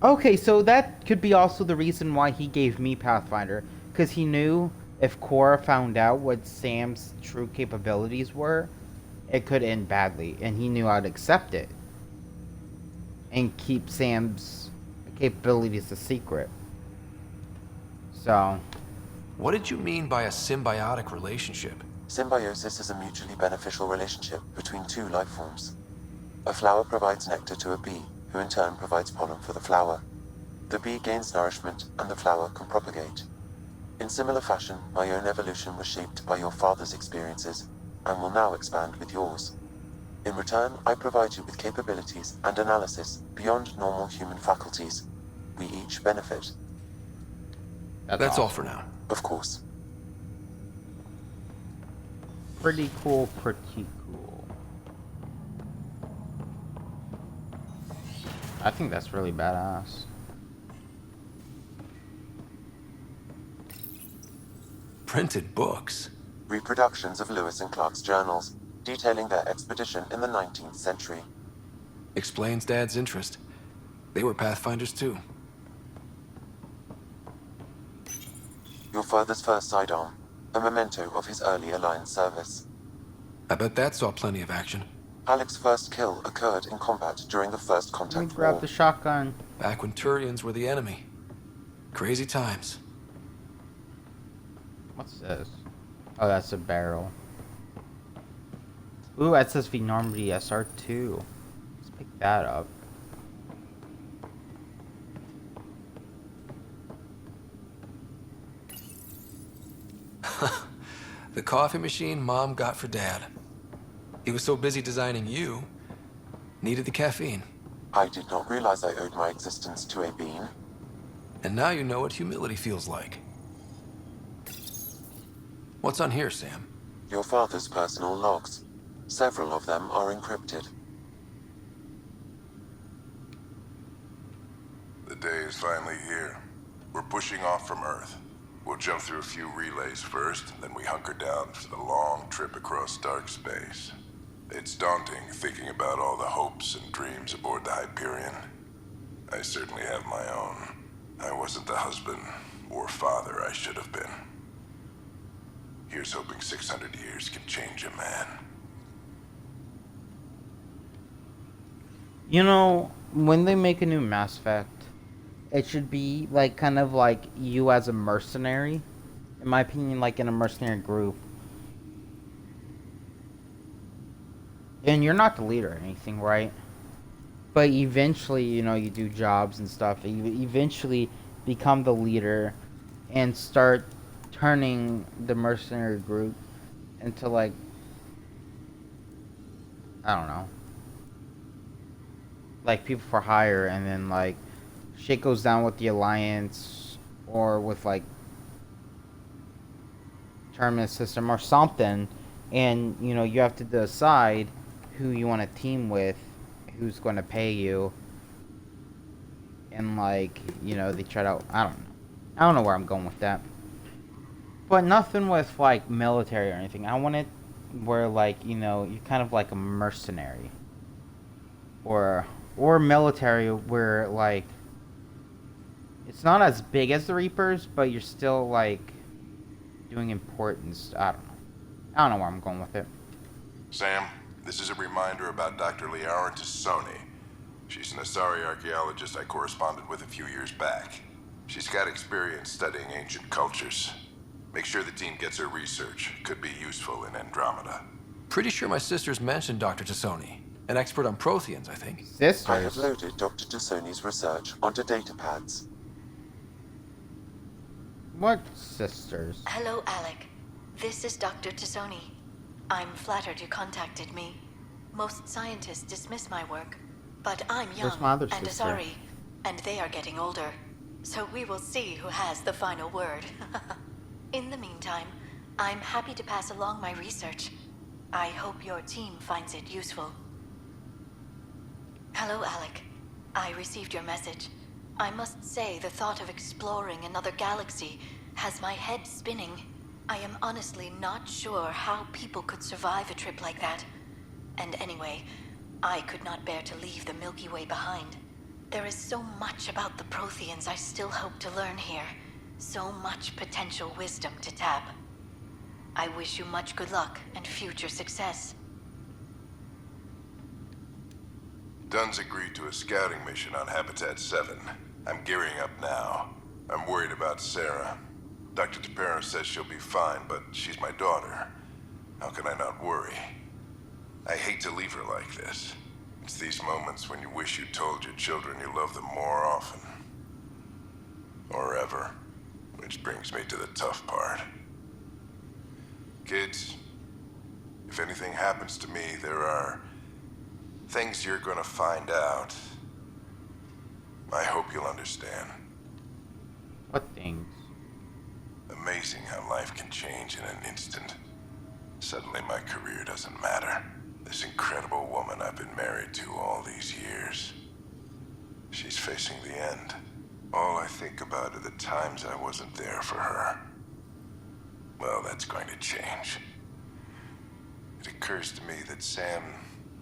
Okay, so that could be also the reason why he gave me Pathfinder, because he knew if Cora found out what Sam's true capabilities were, it could end badly, and he knew I'd accept it and keep Sam's capabilities a secret. So... What did you mean by a symbiotic relationship? Symbiosis is a mutually beneficial relationship between two life forms. A flower provides nectar to a bee, who in turn provides pollen for the flower. The bee gains nourishment, and the flower can propagate. In similar fashion, my own evolution was shaped by your father's experiences, and will now expand with yours. In return, I provide you with capabilities and analysis beyond normal human faculties. We each benefit. That's all for now. Of course. Pretty cool, pretty cool. I think that's really badass. Printed books? Reproductions of Lewis and Clark's journals, detailing their expedition in the 19th century. Explains Dad's interest. They were Pathfinders too. Your father's first sidearm, a memento of his early Alliance service. I bet that saw plenty of action. Alec's first kill occurred in combat during the First Let me Contact grab War. the shotgun. Back when Turians were the enemy. Crazy times. What's this? Oh, that's a barrel. Ooh, SSV Normandy SR2. Let's pick that up. The coffee machine Mom got for Dad. He was so busy designing you, needed the caffeine. I did not realize I owed my existence to a bean. And now you know what humility feels like. What's on here, Sam? Your father's personal logs. Several of them are encrypted. The day is finally here. We're pushing off from Earth. We'll jump through a few relays first, then we hunker down for the long trip across dark space. It's daunting thinking about all the hopes and dreams aboard the Hyperion. I certainly have my own. I wasn't the husband or father I should have been. Here's hoping 600 years can change a man. You know, when they make a new Mass Effect, it should be like kind of like you as a mercenary, in my opinion, like in a mercenary group. And you're not the leader or anything, right? But eventually, you know, you do jobs and stuff. You eventually become the leader and start turning the mercenary group into, like, I don't know, like people for hire, and then like shit goes down with the alliance or with like tournament system or something, and you know you have to decide who you want to team with, who's going to pay you, and like you know they try to I don't know where I'm going with that, but nothing with like military or anything. I want it where like you know you're kind of like a mercenary or military where like it's not as big as the Reapers, but you're still like doing importance. I don't know where I'm going with it. Sam, this is a reminder about Dr. Liara Tassoni. She's an Asari archaeologist I corresponded with a few years back. She's got experience studying ancient cultures. Make sure the team gets her research. Could be useful in Andromeda. Pretty sure my sisters mentioned Dr. Tassoni. An expert on Protheans, I think. Sisters? I have loaded Dr. Tassoni's research onto datapads. What sisters? Hello, Alec. This is Dr. Tassoni. I'm flattered you contacted me. Most scientists dismiss my work, but I'm young Where's my other and sister? Asari, and they are getting older. So we will see who has the final word. In the meantime, I'm happy to pass along my research. I hope your team finds it useful. Hello, Alec. I received your message. I must say the thought of exploring another galaxy has my head spinning. I am honestly not sure how people could survive a trip like that. And anyway, I could not bear to leave the Milky Way behind. There is so much about the Protheans I still hope to learn here. So much potential wisdom to tap. I wish you much good luck and future success. Dunn's agreed to a scouting mission on Habitat 7. I'm gearing up now. I'm worried about Sarah. Dr. Tapera says she'll be fine, but she's my daughter. How can I not worry? I hate to leave her like this. It's these moments when you wish you told your children you love them more often. Or ever. Which brings me to the tough part. Kids, if anything happens to me, there are things you're gonna find out. I hope you'll understand. What things? Amazing how life can change in an instant. Suddenly my career doesn't matter. This incredible woman I've been married to all these years. She's facing the end. All I think about are the times I wasn't there for her. Well, that's going to change. It occurs to me that Sam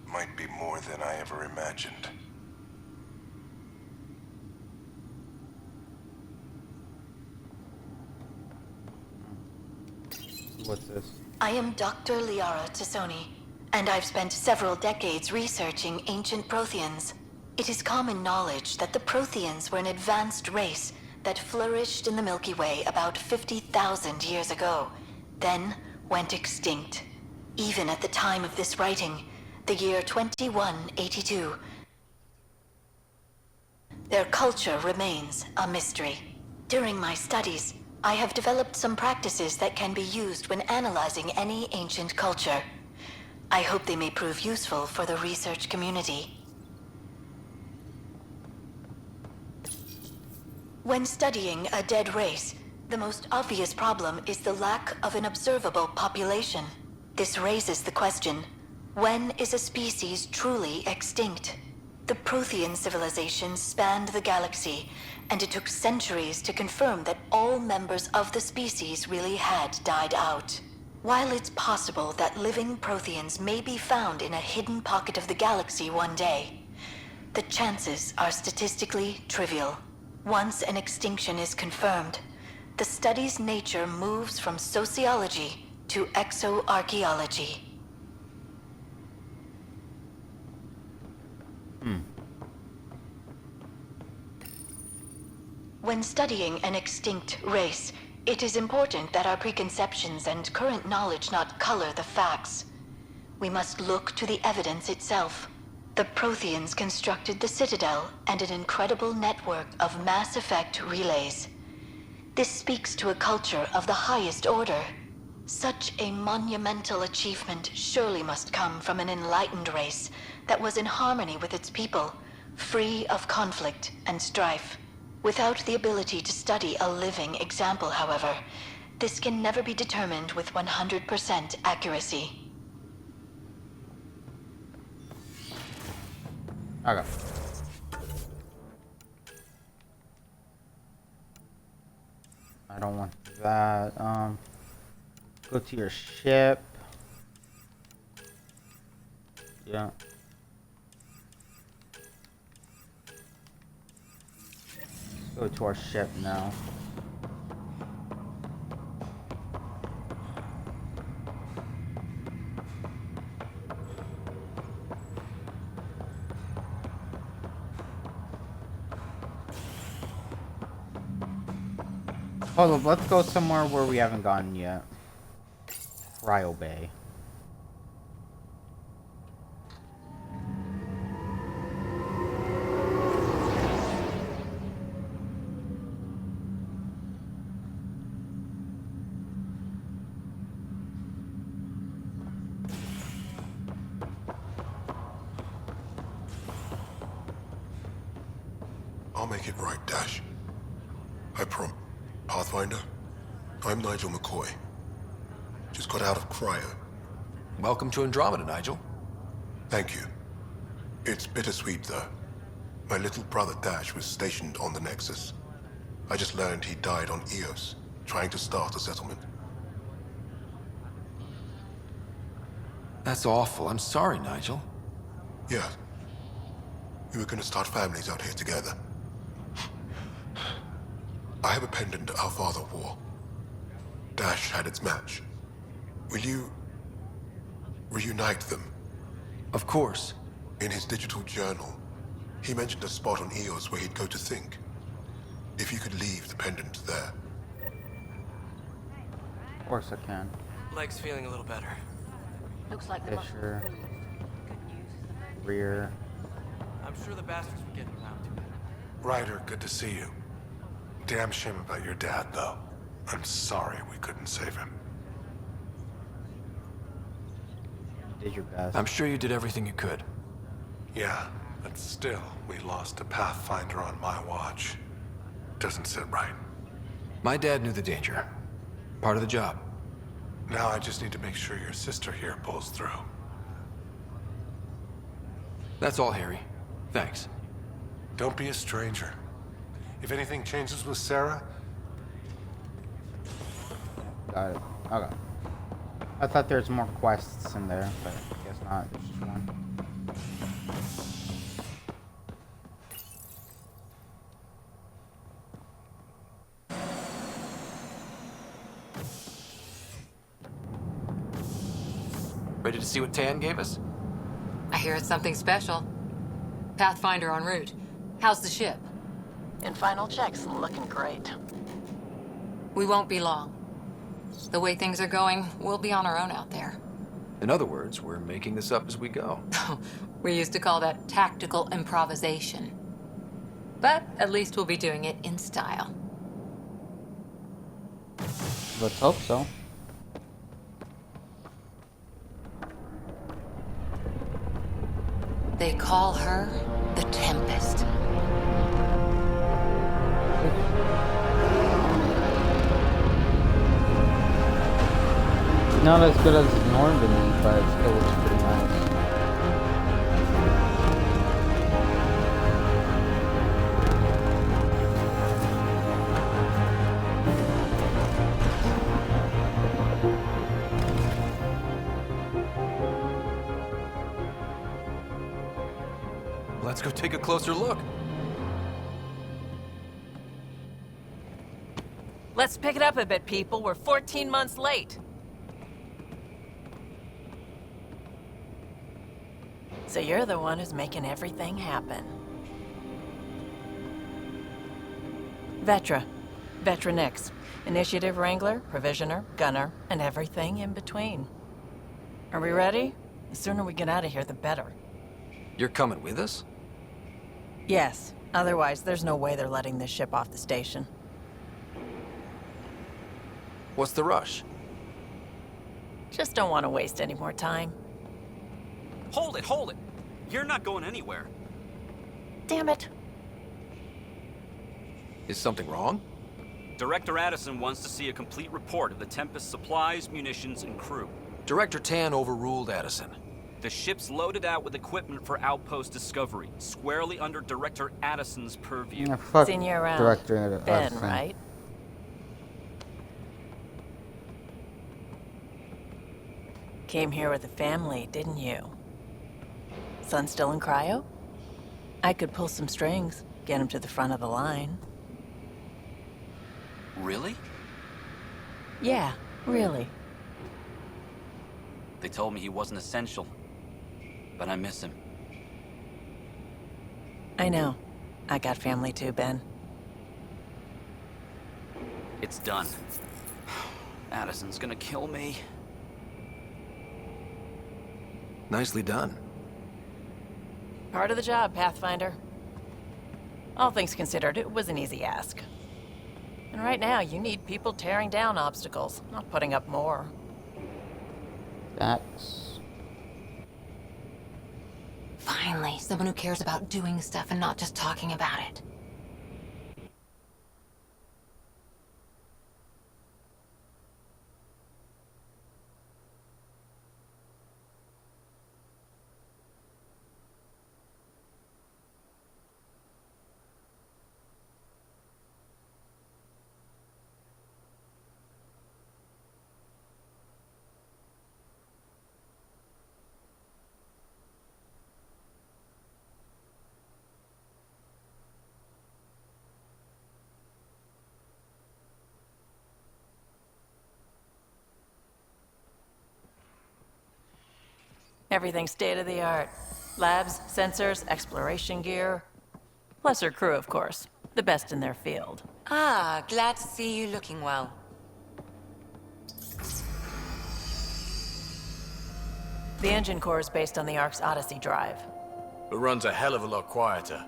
might be more than I ever imagined. What's this? I am Dr. Liara Tassoni, and I've spent several decades researching ancient Protheans. It is common knowledge that the Protheans were an advanced race that flourished in the Milky Way about 50,000 years ago, then went extinct. Even at the time of this writing, the year 2182, their culture remains a mystery. During my studies, I have developed some practices that can be used when analyzing any ancient culture. I hope they may prove useful for the research community. When studying a dead race, the most obvious problem is the lack of an observable population. This raises the question, when is a species truly extinct? The Prothean civilization spanned the galaxy, and it took centuries to confirm that all members of the species really had died out. While it's possible that living Protheans may be found in a hidden pocket of the galaxy one day, the chances are statistically trivial. Once an extinction is confirmed, the study's nature moves from sociology to exoarchaeology. When studying an extinct race, It is important that our preconceptions and current knowledge not color the facts. We must look to the evidence itself. The Protheans constructed the Citadel and an incredible network of mass effect relays. This speaks to a culture of the highest order. Such a monumental achievement surely must come from an enlightened race that was in harmony with its people, free of conflict and strife. Without the ability to study a living example, however, this can never be determined with 100% accuracy. Okay. I don't want that. Go to your ship. Yeah. Go to our ship now. Hold up, let's go somewhere where we haven't gone yet. Cryo Bay. I'll make it right, Dash. I prom. Pathfinder, I'm Nigel McCoy. Just got out of cryo. Welcome to Andromeda, Nigel. Thank you. It's bittersweet, though. My little brother Dash was stationed on the Nexus. I just learned he died on Eos, trying to start a settlement. That's awful. I'm sorry, Nigel. Yeah. We were gonna start families out here together. I have a pendant our father wore. Dash had its match. Will you reunite them? Of course. In his digital journal, he mentioned a spot on Eos where he'd go to think. If you could leave the pendant there. Of course I can. Leg's feeling a little better. Looks like Fisher. Rear. I'm sure the bastards will get around to it. Ryder, good to see you. Damn shame about your dad, though. I'm sorry we couldn't save him. You did your best. I'm sure you did everything you could. Yeah, but still, we lost a Pathfinder on my watch. Doesn't sit right. My dad knew the danger. Part of the job. Now I just need to make sure your sister here pulls through. That's all, Harry. Thanks. Don't be a stranger. If anything changes with Sarah... Got it. Okay. I thought there's more quests in there, but I guess not. There's just one. Ready to see what Tan gave us? I hear it's something special. Pathfinder en route. How's the ship? In final checks, looking great. We won't be long. The way things are going, we'll be on our own out there. In other words, we're making this up as we go. We used to call that tactical improvisation. But at least we'll be doing it in style. Let's hope so. They call her the Tempest. Not as good as Normandy, but it still looks pretty nice. Let's go take a closer look. Let's pick it up a bit, people. We're 14 months late. So you're the one who's making everything happen. Vetra, Veteran X, Initiative Wrangler, Provisioner, Gunner, and everything in between. Are we ready? The sooner we get out of here, the better. You're coming with us? Yes. Otherwise, there's no way they're letting this ship off the station. What's the rush? Just don't want to waste any more time. Hold it! You're not going anywhere. Damn it. Is something wrong? Director Addison wants to see a complete report of the Tempest's supplies, munitions, and crew. Director Tan overruled Addison. The ship's loaded out with equipment for outpost discovery, squarely under Director Addison's purview. Yeah, fuck Seen you around. Director Ben, Addison. right? Came here with a family, didn't you? Son still in cryo? I could pull some strings, get him to the front of the line. Really? Yeah, really. They told me he wasn't essential, but I miss him. I know. I got family too, Ben. It's done. Addison's gonna kill me. Nicely done. Part of the job, Pathfinder. All things considered, it was an easy ask. And right now, you need people tearing down obstacles, not putting up more. That's... Finally, someone who cares about doing stuff and not just talking about it. Everything state of the art. Labs, sensors, exploration gear. Plus her crew, of course. The best in their field. Ah, glad to see you looking well. The engine core is based on the Ark's Odyssey drive. It runs a hell of a lot quieter.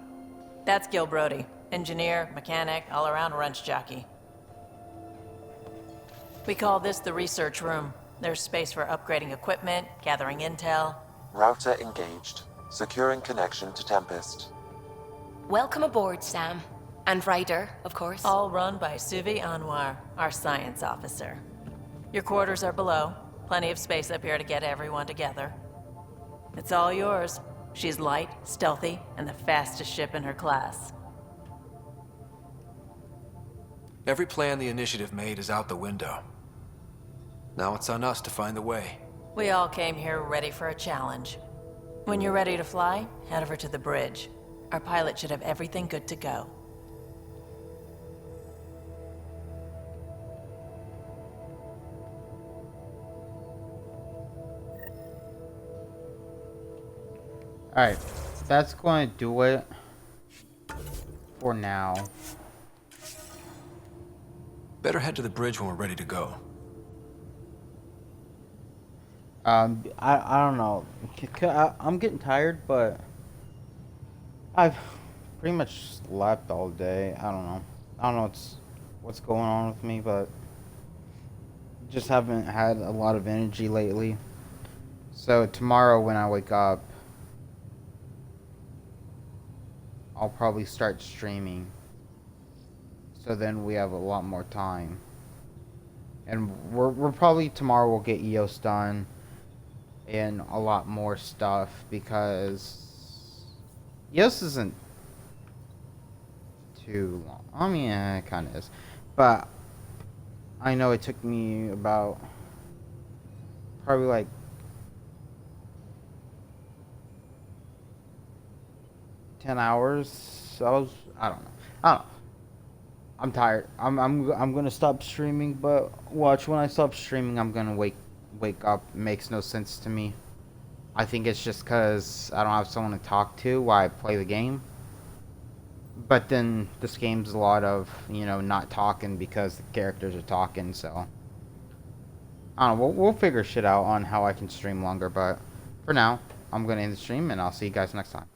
That's Gil Brody. Engineer, mechanic, all-around wrench jockey. We call this the research room. There's space for upgrading equipment, gathering intel. Router engaged. Securing connection to Tempest. Welcome aboard, Sam. And Ryder, of course. All run by Suvi Anwar, our science officer. Your quarters are below. Plenty of space up here to get everyone together. It's all yours. She's light, stealthy, and the fastest ship in her class. Every plan the Initiative made is out the window. Now it's on us to find the way. We all came here ready for a challenge. When you're ready to fly, head over to the bridge. Our pilot should have everything good to go. Alright, that's going to do it for now. Better head to the bridge when we're ready to go. I don't know. I'm getting tired, but I've pretty much slept all day. I don't know what's going on with me, but just haven't had a lot of energy lately. So tomorrow when I wake up, I'll probably start streaming. So then we have a lot more time. And we're probably tomorrow we'll get EOS done and a lot more stuff because EOS isn't too long. I mean, it kind of is. But I know it took me about probably like 10 hours. So I don't know. I'm tired. I'm gonna stop streaming, but watch when I stop streaming I'm gonna wake up. It makes no sense to me. I think it's just cause I don't have someone to talk to while I play the game. But then this game's a lot of, you know, not talking because the characters are talking, so. I don't know, we'll figure shit out on how I can stream longer, but for now, I'm going to end the stream, and I'll see you guys next time.